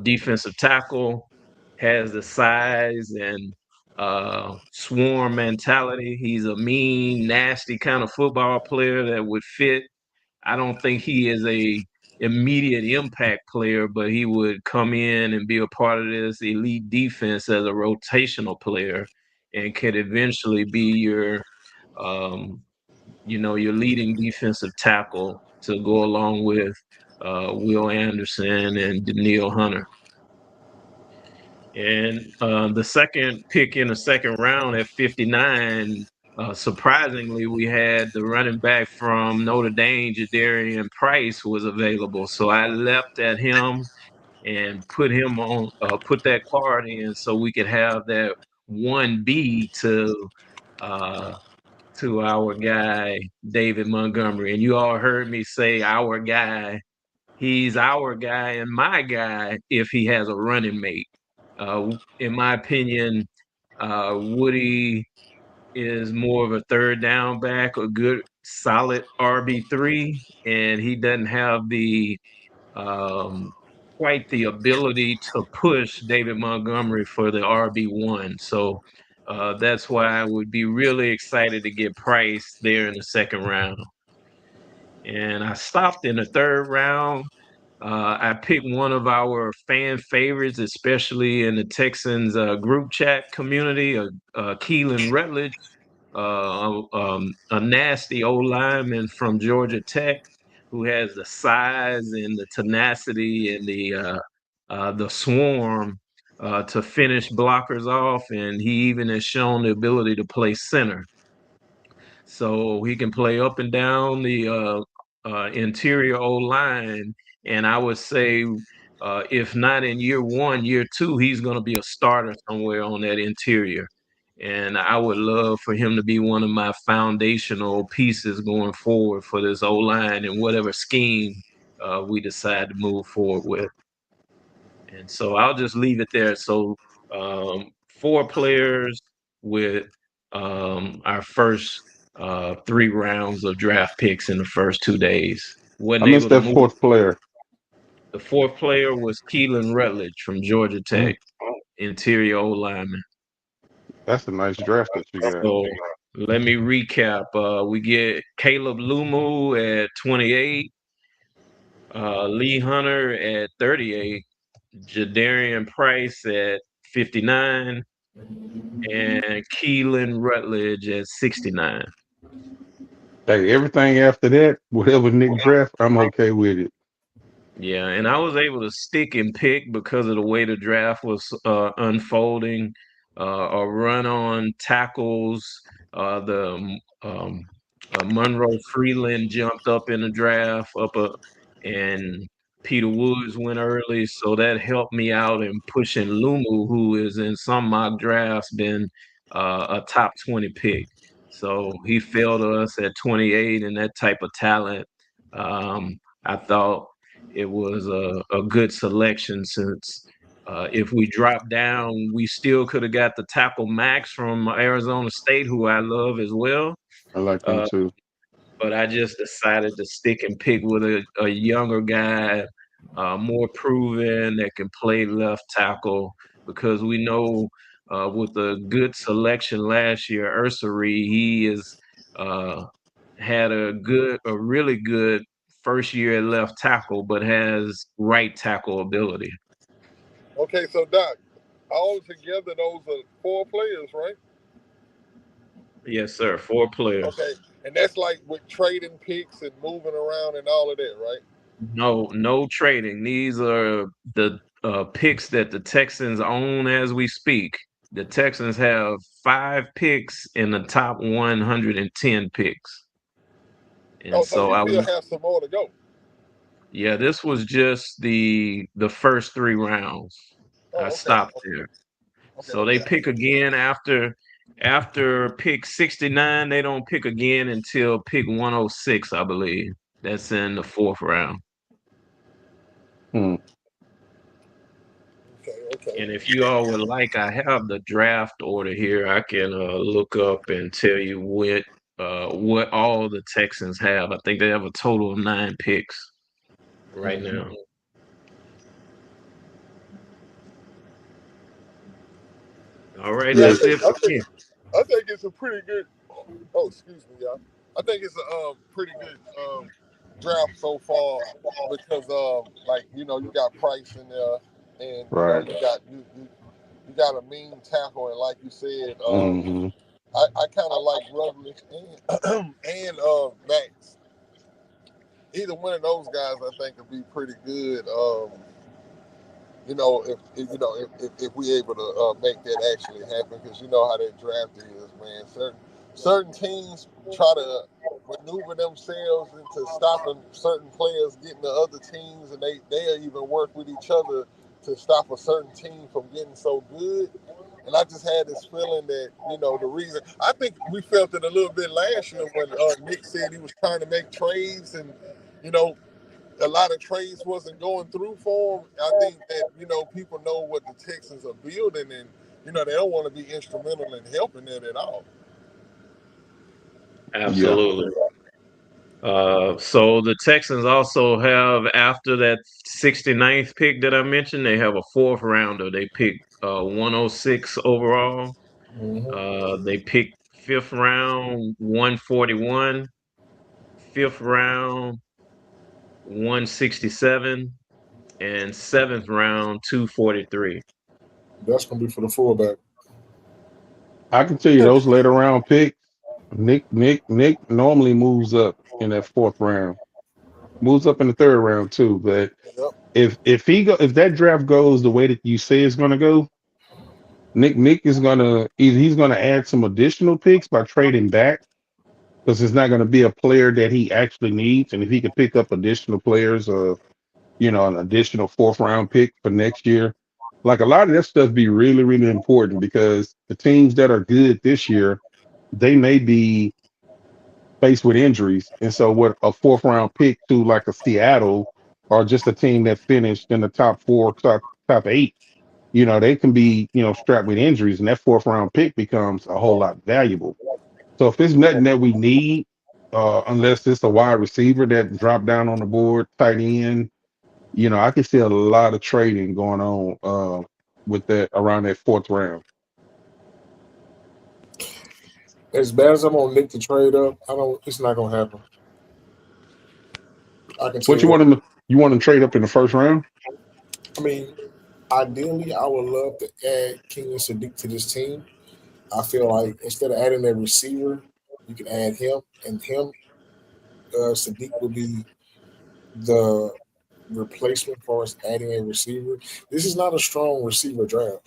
defensive tackle, has the size and swarm mentality. He's a mean, nasty kind of football player that would fit. I don't think he is a immediate impact player, but he would come in and be a part of this elite defense as a rotational player and could eventually be um, your leading defensive tackle to go along with Will Anderson and Daniil Hunter. And the second pick in the second round at 59, surprisingly, we had the running back from Notre Dame, Jadarian Price, was available. So I leapt at him and put that card in so we could have that 1B uh, to our guy, David Montgomery. And you all heard me say our guy. He's our guy and my guy if he has a running mate. In my opinion, Woody is more of a third down back, a good solid RB3, and he doesn't have the um, quite the ability to push David Montgomery for the RB1. So that's why I would be really excited to get Price there in the second round. And I stopped in the third round. I picked one of our fan favorites, especially in the Texans group chat community, Keelan Rutledge, a nasty old lineman from Georgia Tech who has the size and the tenacity and the swarm to finish blockers off, and he even has shown the ability to play center. So he can play up and down the interior O line. And I would say, if not in year one, year two, he's going to be a starter somewhere on that interior. And I would love for him to be one of my foundational pieces going forward for this O line and whatever scheme we decide to move forward with. And so I'll just leave it there. So 4 players with our first 3 rounds of draft picks in the first 2 days. I Wasn't missed able to that move. fourth player. The fourth player was Keelan Rutledge from Georgia Mm, Tech, interior O lineman. that's a nice draft that you got. So let me recap. We get Caleb Lumu at 28, Lee Hunter at 38, Jadarian Price at 59, and Keelan Rutledge at 69. Hey, everything after that, whatever Nick draft, I'm okay with it. Yeah, and I was able to stick and pick because of the way the draft was unfolding. A run on tackles. Monroe Freeland jumped up in the draft, and Peter Woods went early, so that helped me out in pushing Lumu, who is in some mock drafts been a top 20 pick. So he fell to us at 28, and that type of talent. I thought it was a good selection since if we dropped down, we still could have got the tackle Max from Arizona State, who I love as well. I like him Uh, too. but I just decided to stick and pick with a younger guy, more proven that can play left tackle because we know with a good selection last year, Ursary, he is uh, had a really good first year at left tackle, but has right tackle ability. Okay, so Doc, all together those are 4 players, right? Yes, sir. 4 players. Okay, and that's like with trading picks and moving around and all of that, right? No trading. These are the picks that the Texans own as we speak. The Texans have 5 picks in the top 110 picks. And Oh, so so you still have some more to go. yeah, this was just the first 3 rounds. I Oh, okay, stopped there. okay, So they okay. pick again after pick 69. They don't pick again until pick 106, I believe. That's in the 4th round. Hmm. Okay, okay. And if you all would like, I have the draft order here. I can look up and tell you what all the Texans have. I think they have a total of 9 picks right Mhm. now. All right, Yeah, I Yeah. that's think it I for think me. I think it's a pretty good. Oh, excuse me, y'all. I think it's a pretty good draft so far because like you got Price in there, and Right. you got a mean tackle, and like you said, Hmm. I kind of like Rutledge and Max. Either one of those guys, I think, would be pretty good. If we able to make that actually happen, because you know how that draft is, man. Certain teams try to maneuver themselves into stopping certain players getting to other teams, and they'll even work with each other to stop a certain team from getting so good. And I just had this feeling that the reason I think we felt it a little bit last year when Nick said he was trying to make trades and you know a lot of trades wasn't going through for him. I think that people know what the Texans are building, and they don't want to be instrumental in helping it at all. Yeah. Absolutely. So the Texans also have after that 69th pick that I mentioned, they have a 4th rounder. They pick 106 overall. Mhm. They pick 5th round 141, 5th round 167, and 7th round 243. That's gonna be for the fullback. I can tell you those later round picks. Nick normally moves up in that 4th round. Moves up in the 3rd round too. But Yep. if that draft goes the way that you say it's gonna go, Nick is gonna either he's gonna add some additional picks by trading back because it's not gonna be a player that he actually needs, and if he could pick up additional players, an additional 4th round pick for next year, like a lot of that stuff be really really important because the teams that are good this year, they may be faced with injuries, and so what a 4th round pick to like a Seattle or just a team that finished in the top four, top eight, they can be, strapped with injuries, and that 4th round pick becomes a whole lot valuable. So if there's nothing that we need, unless it's a wide receiver that drop down on the board, tight end, I can see a lot of trading going on with that around that 4th round. As bad as I'm gonna Nick to trade up, I don't. It's not gonna happen. I can tell What you you that. want them to? You want them to trade up in the 1st round? I mean, ideally, I would love to add Kenyon Sadiq to this team. I feel like instead of adding a receiver, you can add him, and Sadiq will be the replacement for us adding a receiver. This is not a strong receiver draft.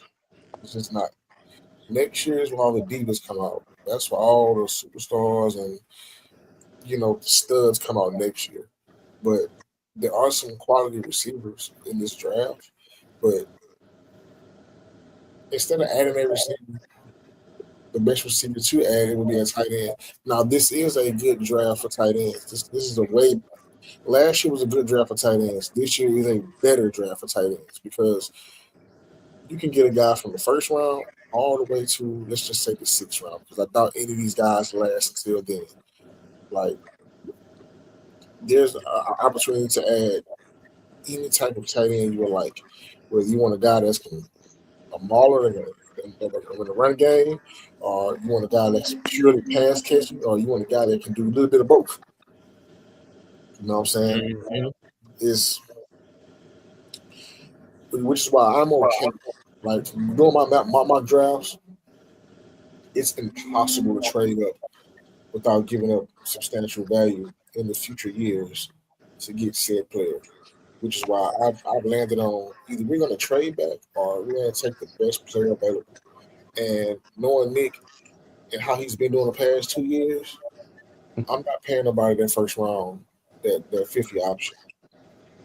It's just not. Next year is when all the divas come out. That's where all the superstars and studs come out next year. But there are some quality receivers in this draft. But instead of adding a receiver, the best receiver to add it would be a tight end. Now this is a good draft for tight ends. This is a way. Last year was a good draft for tight ends. This year is a better draft for tight ends because you can get a guy from the 1st round all the way to let's just say the 6th round because I doubt any of these guys last until then. Like there's an opportunity to add any type of tight end you would like. Whether you want a guy that's a mauler in the run game, or you want a guy that's purely pass catching, or you want a guy that can do a little bit of both. You know what I'm saying? Mhm. Is which is why I'm okay. Like doing my drafts, it's impossible to trade up without giving up substantial value in the future years to get said player. Which is why I've landed on either we're going to trade back or we're going to take the best player available. And knowing Nick and how he's been doing the past 2 years, I'm not paying nobody that first round, that 50 option.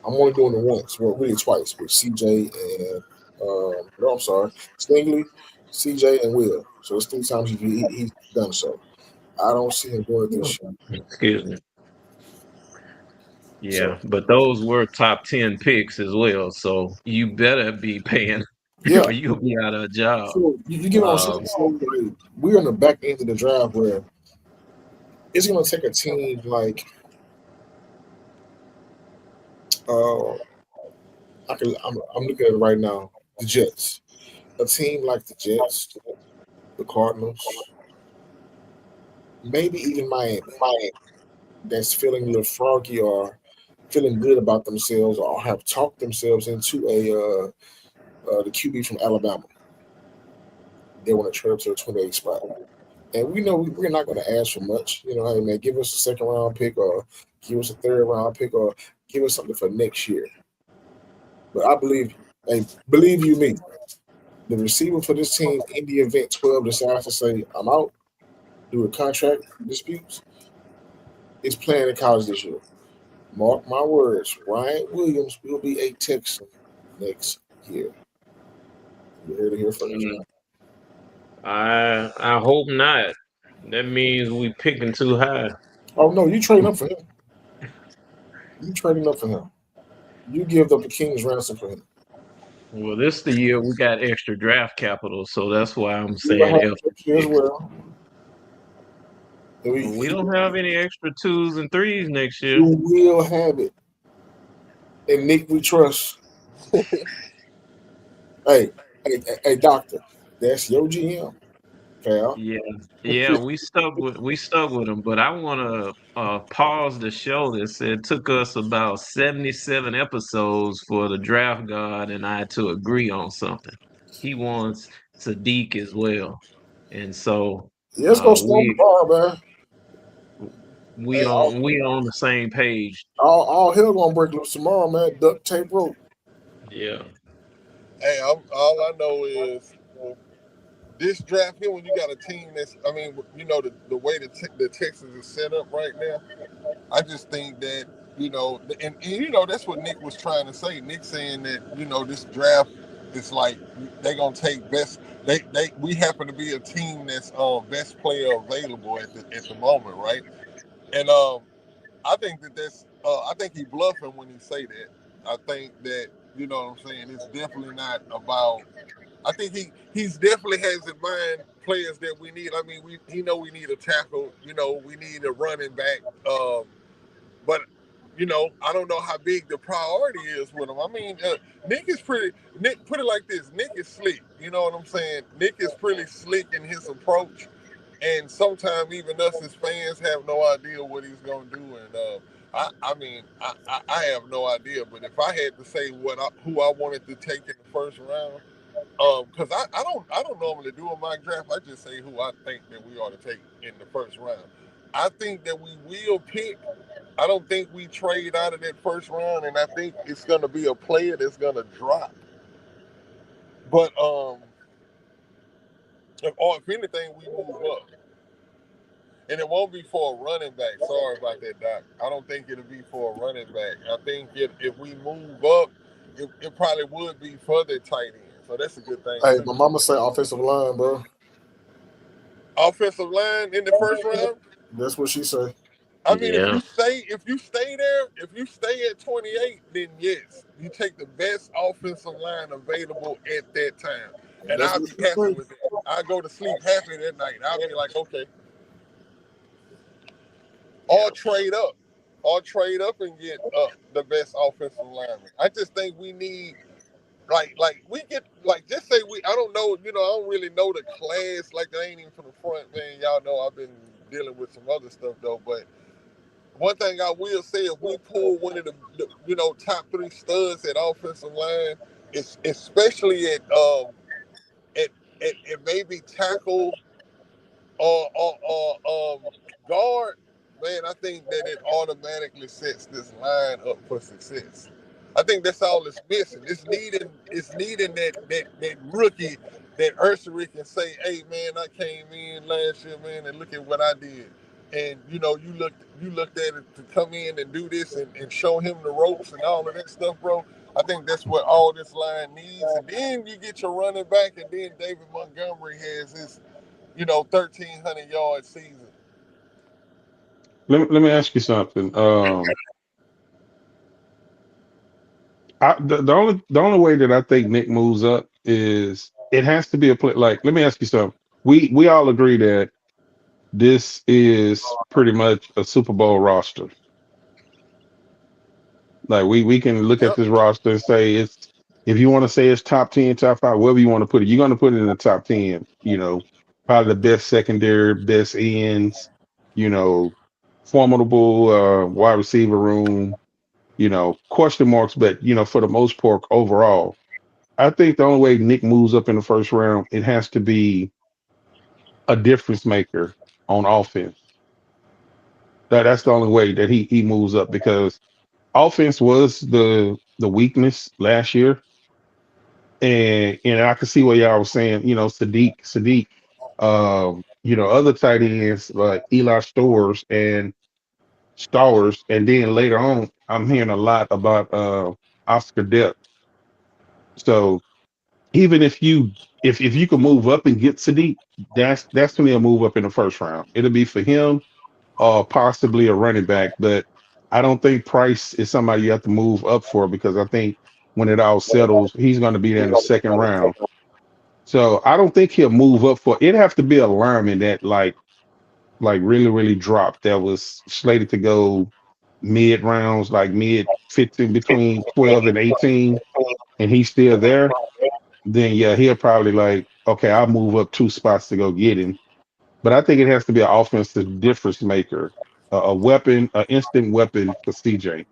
I'm only doing it once, well, really twice with CJ and no, I'm sorry, Stingley, CJ and Will. So it's 3 times he's done so. I don't see him doing it this year. Excuse me. So Yeah, but those were top 10 picks as well. So you better be paying yeah, or you'll be out of a job. so you get what I'm saying. Um, So like, we're in the back end of the draft where it's going to take a team like uh, I'm looking at it right now. The Jets, a team like the Jets, the Cardinals, maybe even Miami, that's feeling a little froggy or feeling good about themselves or have talked themselves into the QB from Alabama. They want to trade up to the 28th spot. And we know we're not going to ask for much. You know, hey, man, give us a second round pick or give us a third round pick or give us something for next year. But I believe, hey, believe you me, the receiver for this team in the event 12 decides to say, I'm out, do a contract disputes, is playing in college this year. Mark my words, Ryan Williams will be a Texan next year. You heard it here first. mm, I hope not. That means we picking too high. Oh no, you trading up for him. You trading up for him. You give up the king's ransom for him. Well, this the year we got extra draft capital, so that's why I'm You will saying have F it next year as picks. well. And But we don't have any extra twos and threes next year. you will have it. And Nick, we trust. Hey, hey, doctor, that's your GM, pal. Yeah, yeah, we stuck with them, but I want to pause the show. This it took us about 77 episodes for the draft god and I to agree on something. He wants Sadiq as well, and so Yeah, let's go storm the we bar, man. we Hey, on we on the same page. all hell gonna break loose tomorrow, man. Duct tape rope. Yeah, Hey, all I know is this draft here when you got a team that's, I mean, you know, the way the Texans is set up right now. I just think that, you know, and you know that's what Nick was trying to say. Nick saying that, you know, this draft is like they gonna take best. They we happen to be a team that's best player available at the moment, right? And I think that's I think he bluffing when he say that. I think that, you know what I'm saying, it's definitely not about. I think he's definitely has in mind players that we need. I mean, he know we need a tackle. You know, we need a running back. But you know, I don't know how big the priority is with him. I mean, Nick is pretty. Nick, put it like this: Nick is slick. You know what I'm saying? Nick is pretty slick in his approach, and sometimes even us as fans have no idea what he's gonna do. And I mean, I have no idea. But if I had to say who I wanted to take in the first round, because I don't normally do a mock draft. I just say who I think that we ought to take in the first round. I think that we will pick. I don't think we trade out of that first round, and I think it's going to be a player that's going to drop. But if anything, we move up, and it won't be for a running back. Sorry about that, Doc. I don't think it'll be for a running back. I think if we move up, it probably would be for the tight end. So that's a good thing Hey, too. my mama say offensive line, bro. Offensive line in the first round. That's what she say. I mean, yeah. if you stay there, if you stay at 28, then yes, you take the best offensive line available at that time, and That's I'll what be she happy say. with it. I go to sleep happy that night. I'll be like, okay, or trade up. or trade up and get the best offensive lineman. I just think we need like we get like just say we I don't know, I don't really know the class like I ain't even from the front, man. Y'all know I've been dealing with some other stuff though, but one thing I will say, if we pull one of the top three studs at offensive line, it's especially at, at maybe tackle or guard, man, I think that it automatically sets this line up for success. I think that's all it's missing. It's needing that rookie that Ursary can say, "Hey, man, I came in last year, man, and look at what I did." And you looked at it to come in and do this and show him the ropes and all of that stuff, bro. I think that's what all this line needs. And then you get your running back, and then David Montgomery has his 1,300-yard season. Let me ask you something. The only way that I think Nick moves up is it has to be a play. Like, let me ask you something. We all agree that this is pretty much a Super Bowl roster. Like, we can look at Yep. this roster and say it's, if you want to say it's top 10, top five, wherever you want to put it, you're going to put it in the top 10. Probably the best secondary, best ends. You know, formidable wide receiver room. Question marks, but for the most part, overall, I think the only way Nick moves up in the first round, it has to be a difference maker on offense. That's the only way that he moves up, because offense was the weakness last year, and I could see what y'all was saying. Sadiq, other tight ends like Eli Stowers, and then later on, I'm hearing a lot about Oscar Depth. So even if you can move up and get Sadiq, that's to me a move up in the first round. It'll be for him or possibly a running back, but I don't think Price is somebody you have to move up for, because I think when it all settles, he's going to be there in the second round. So I don't think he'll move up for it. Have to be a lineman that like really really dropped, that was slated to go mid rounds, like mid 15, between 12 and 18, and he's still there. Then yeah, he'll probably like, okay, I'll move up two spots to go get him. But I think it has to be an offensive difference maker, a weapon, an instant weapon for CJ.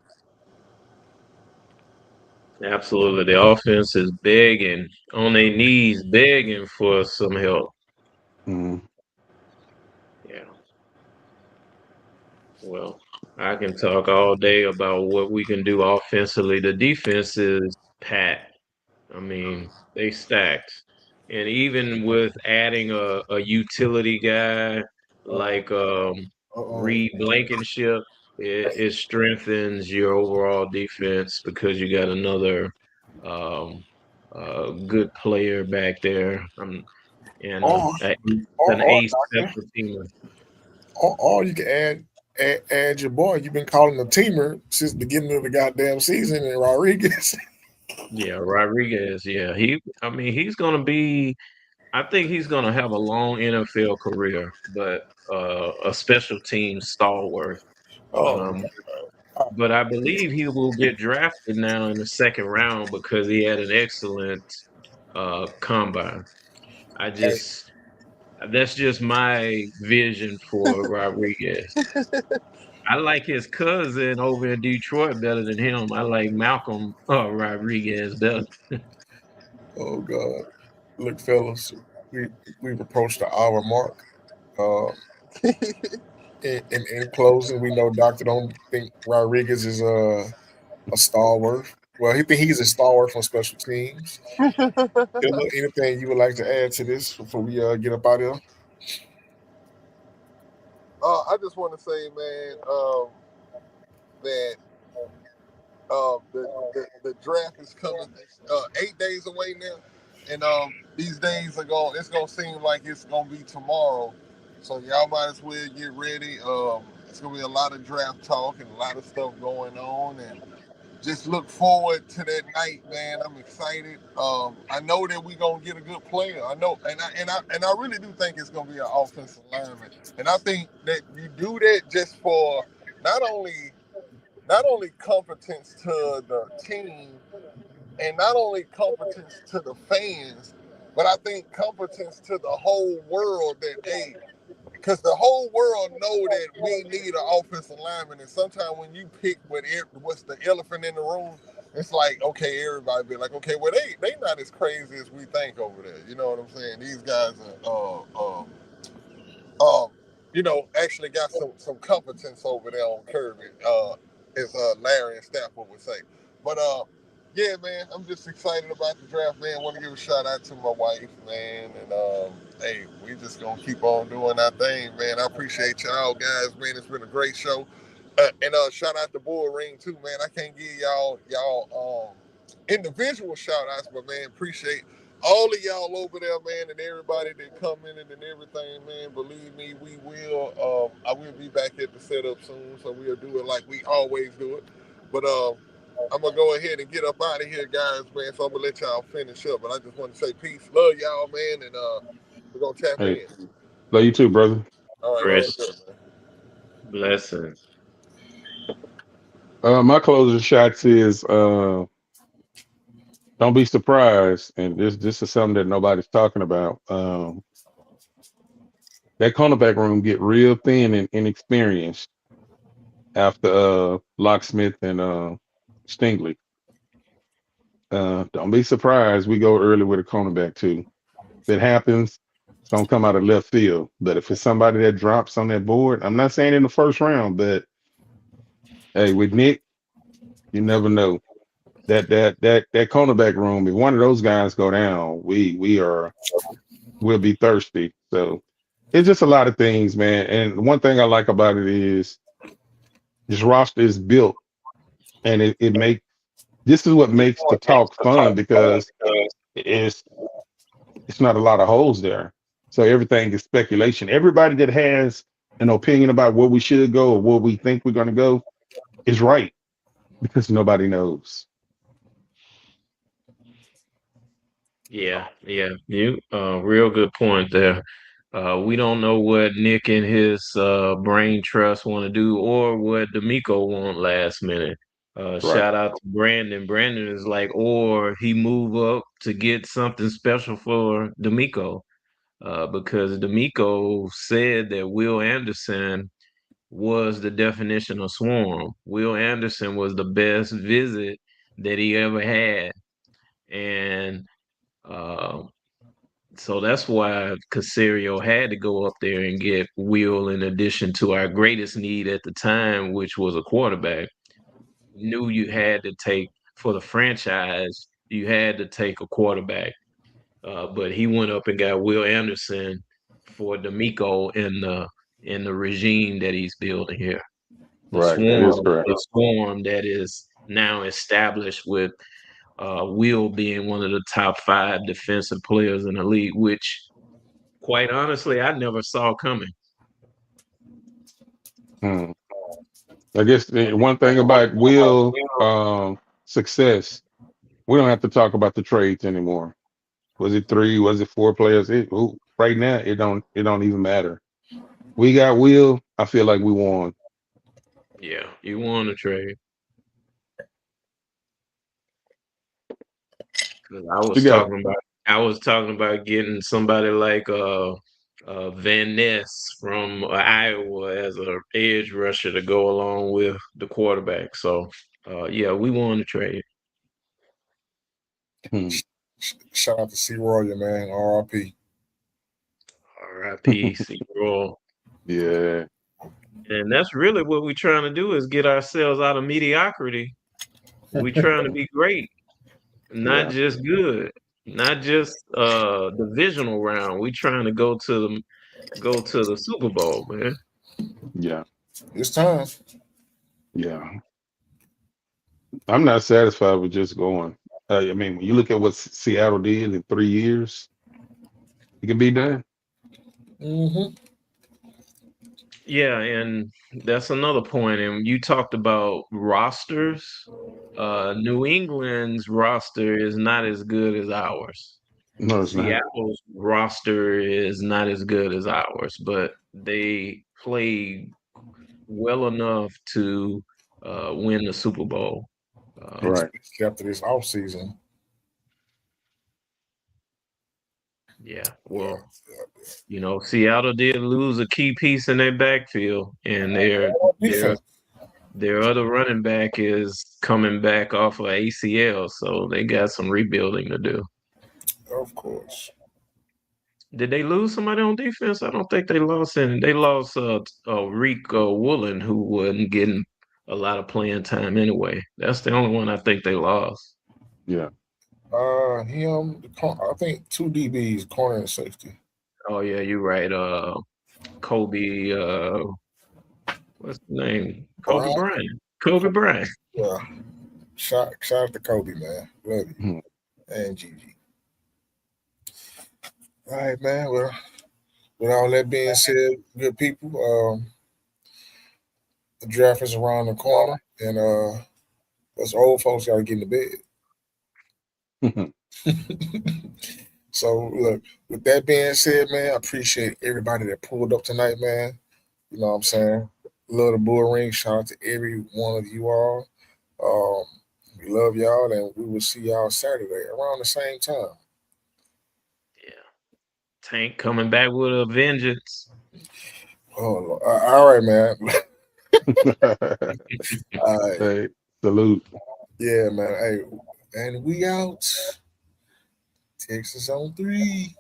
Absolutely. The offense is begging on their knees, begging for some help. Mm. Yeah. Well, I can talk all day about what we can do offensively. The defense is pat. I mean, they stacked. And even with adding a utility guy Uh, like uh, Reed Blankenship, it strengthens your overall defense because you got another um, good player back there, and or, an or ace doctor, special teamer. or you can add your boy. You've been calling the teamer since the beginning of the goddamn season, and Rodriguez. Yeah, Rodriguez. Yeah, I mean, he's gonna be. I think he's gonna have a long NFL career, but a special team stalwart. Oh, Um, but I believe he will get drafted now in the second round because he had an excellent combine. I hey, just That's just my vision for Rodriguez. I like his cousin over in Detroit better than him. I like Malcolm Rodriguez better. oh God, look, fellas, we we've approached the hour mark. Uh, in closing, we know Doctor don't think Rodriguez is a stalwart. Well, he think he's a stalwart from special teams. Dilla, anything you would like to add to this before we get up out of here? I just want to say, man, that the draft is coming 8 days away now, and these days are going. It's gonna seem like it's gonna be tomorrow, so y'all might as well get ready. It's gonna be a lot of draft talk and a lot of stuff going on, and just look forward to that night, man. I'm excited. I know that we're gonna get a good player. I know, and I really do think it's gonna be an offensive lineman. And I think that you do that just for not only not only competence to the team and not only competence to the fans, but I think competence to the whole world that, hey, because the whole world know that we need an offensive lineman, and sometimes when you pick what's the elephant in the room, it's like, okay, everybody be like, okay, well they not as crazy as we think over there. You know what I'm saying? These guys are um, actually got some competence over there on Kirby, as Larry and Stafford would say. But yeah, man, I'm just excited about the draft, man. Want to give a shout out to my wife, man, and hey, we just gonna keep on doing our thing, man. I appreciate y'all guys, man. It's been a great show, and shout out to Bull Ring too, man. I can't give y'all individual shout outs, but man, appreciate all of y'all over there, man, and everybody that commented and everything, man. Believe me, we will. I will be back at the setup soon, so we'll do it like we always do it. But I'm gonna go ahead and get up out of here, guys, man. So I'm gonna let y'all finish up. But I just want to say peace, love y'all, man, and we're gonna tap Hey, in. love you too, brother. All right, Rest. be good, man. Blessings. My closing shots is don't be surprised, and this is something that nobody's talking about. That cornerback room get real thin and inexperienced after Locksmith and Stingley. Don't be surprised we go early with a cornerback too. If it happens, it's gonna come out of left field. But if it's somebody that drops on that board, I'm not saying in the first round, but hey, with Nick, you never know. That cornerback room, if one of those guys go down, we'll be thirsty. So it's just a lot of things, man. And one thing I like about it is this roster is built, and it makes this is what makes the talk fun because it's it's not a lot of holes there. So everything is speculation. Everybody that has an opinion about where we should go or where we think we're going to go is right because nobody knows. Yeah, yeah. You real good point there. We don't know what Nick and his brain trust want to do or what D'Amico want last minute. Right. Shout out to Brandon. Brandon is like, or he move up to get something special for D'Amico. Because D'Amico said that Will Anderson was the definition of swarm. Will Anderson was the best visit that he ever had. And uh, so that's why Casario had to go up there and get Will in addition to our greatest need at the time, which was a quarterback. Knew you had to take for the franchise, you had to take a quarterback. But he went up and got Will Anderson for D'Amico in the regime that he's building here. Right. That is correct. The swarm that is now established with Will being one of the top 5 defensive players in the league, which quite honestly I never saw coming. Hmm. I guess the one thing about Will success, we don't have to talk about the trades anymore. Was it 3? Was it 4 players? Right now, it don't even matter. We got Will. I feel like we won. Yeah, you want to trade. 'Cause You got I was talking about getting somebody like Van Ness from Iowa as a edge rusher to go along with the quarterback. So yeah, we won the trade. hmm. Shout out to C Roy, man. R.I.P. R.I.P. Roll. Yeah. And that's really what we're trying to do is get ourselves out of mediocrity. We're trying to be great, not Yeah. just good, not just divisional round. We're trying to go to the Super Bowl, man. Yeah. It's time. Yeah. I'm not satisfied with just going. I mean, when you look at what Seattle did in 3 years, it can be done. Mm-hmm. Yeah, and that's another point. And you talked about rosters. New England's roster is not as good as ours. No, it's not. Seattle's roster is not as good as ours, but they played well enough to win the Super Bowl. Right. After this offseason. Yeah, Yeah, well, Seattle did lose a key piece in their backfield, and their defense, their other running back is coming back off of ACL, so they got some rebuilding to do. of course. Did they lose somebody on defense? I don't think they lost any. They lost Reek Woolen, who wasn't getting a lot of playing time anyway. That's the only one I think they lost. Yeah. I think two DBs, corner and safety. Oh yeah, you're right. Kobe, what's the name? Kobe Bryant, Bryant. Kobe Bryant. yeah. Shout out to Kobe, man. Love you. Mhm. And Gigi. All right, man. Well, with all that being said, good people, the draft is around the corner, and us old folks got to get into bed. So, look, with that being said, man, I appreciate everybody that pulled up tonight, man. You know what I'm saying? Love the bull ring. Shout out to every one of you all. Um, we love y'all, and we will see y'all Saturday around the same time. Yeah. Tank coming back with a vengeance. Oh, Lord. All right, man. All right. Hey, salute. Yeah, man. Hey, and we out. Texas on 3.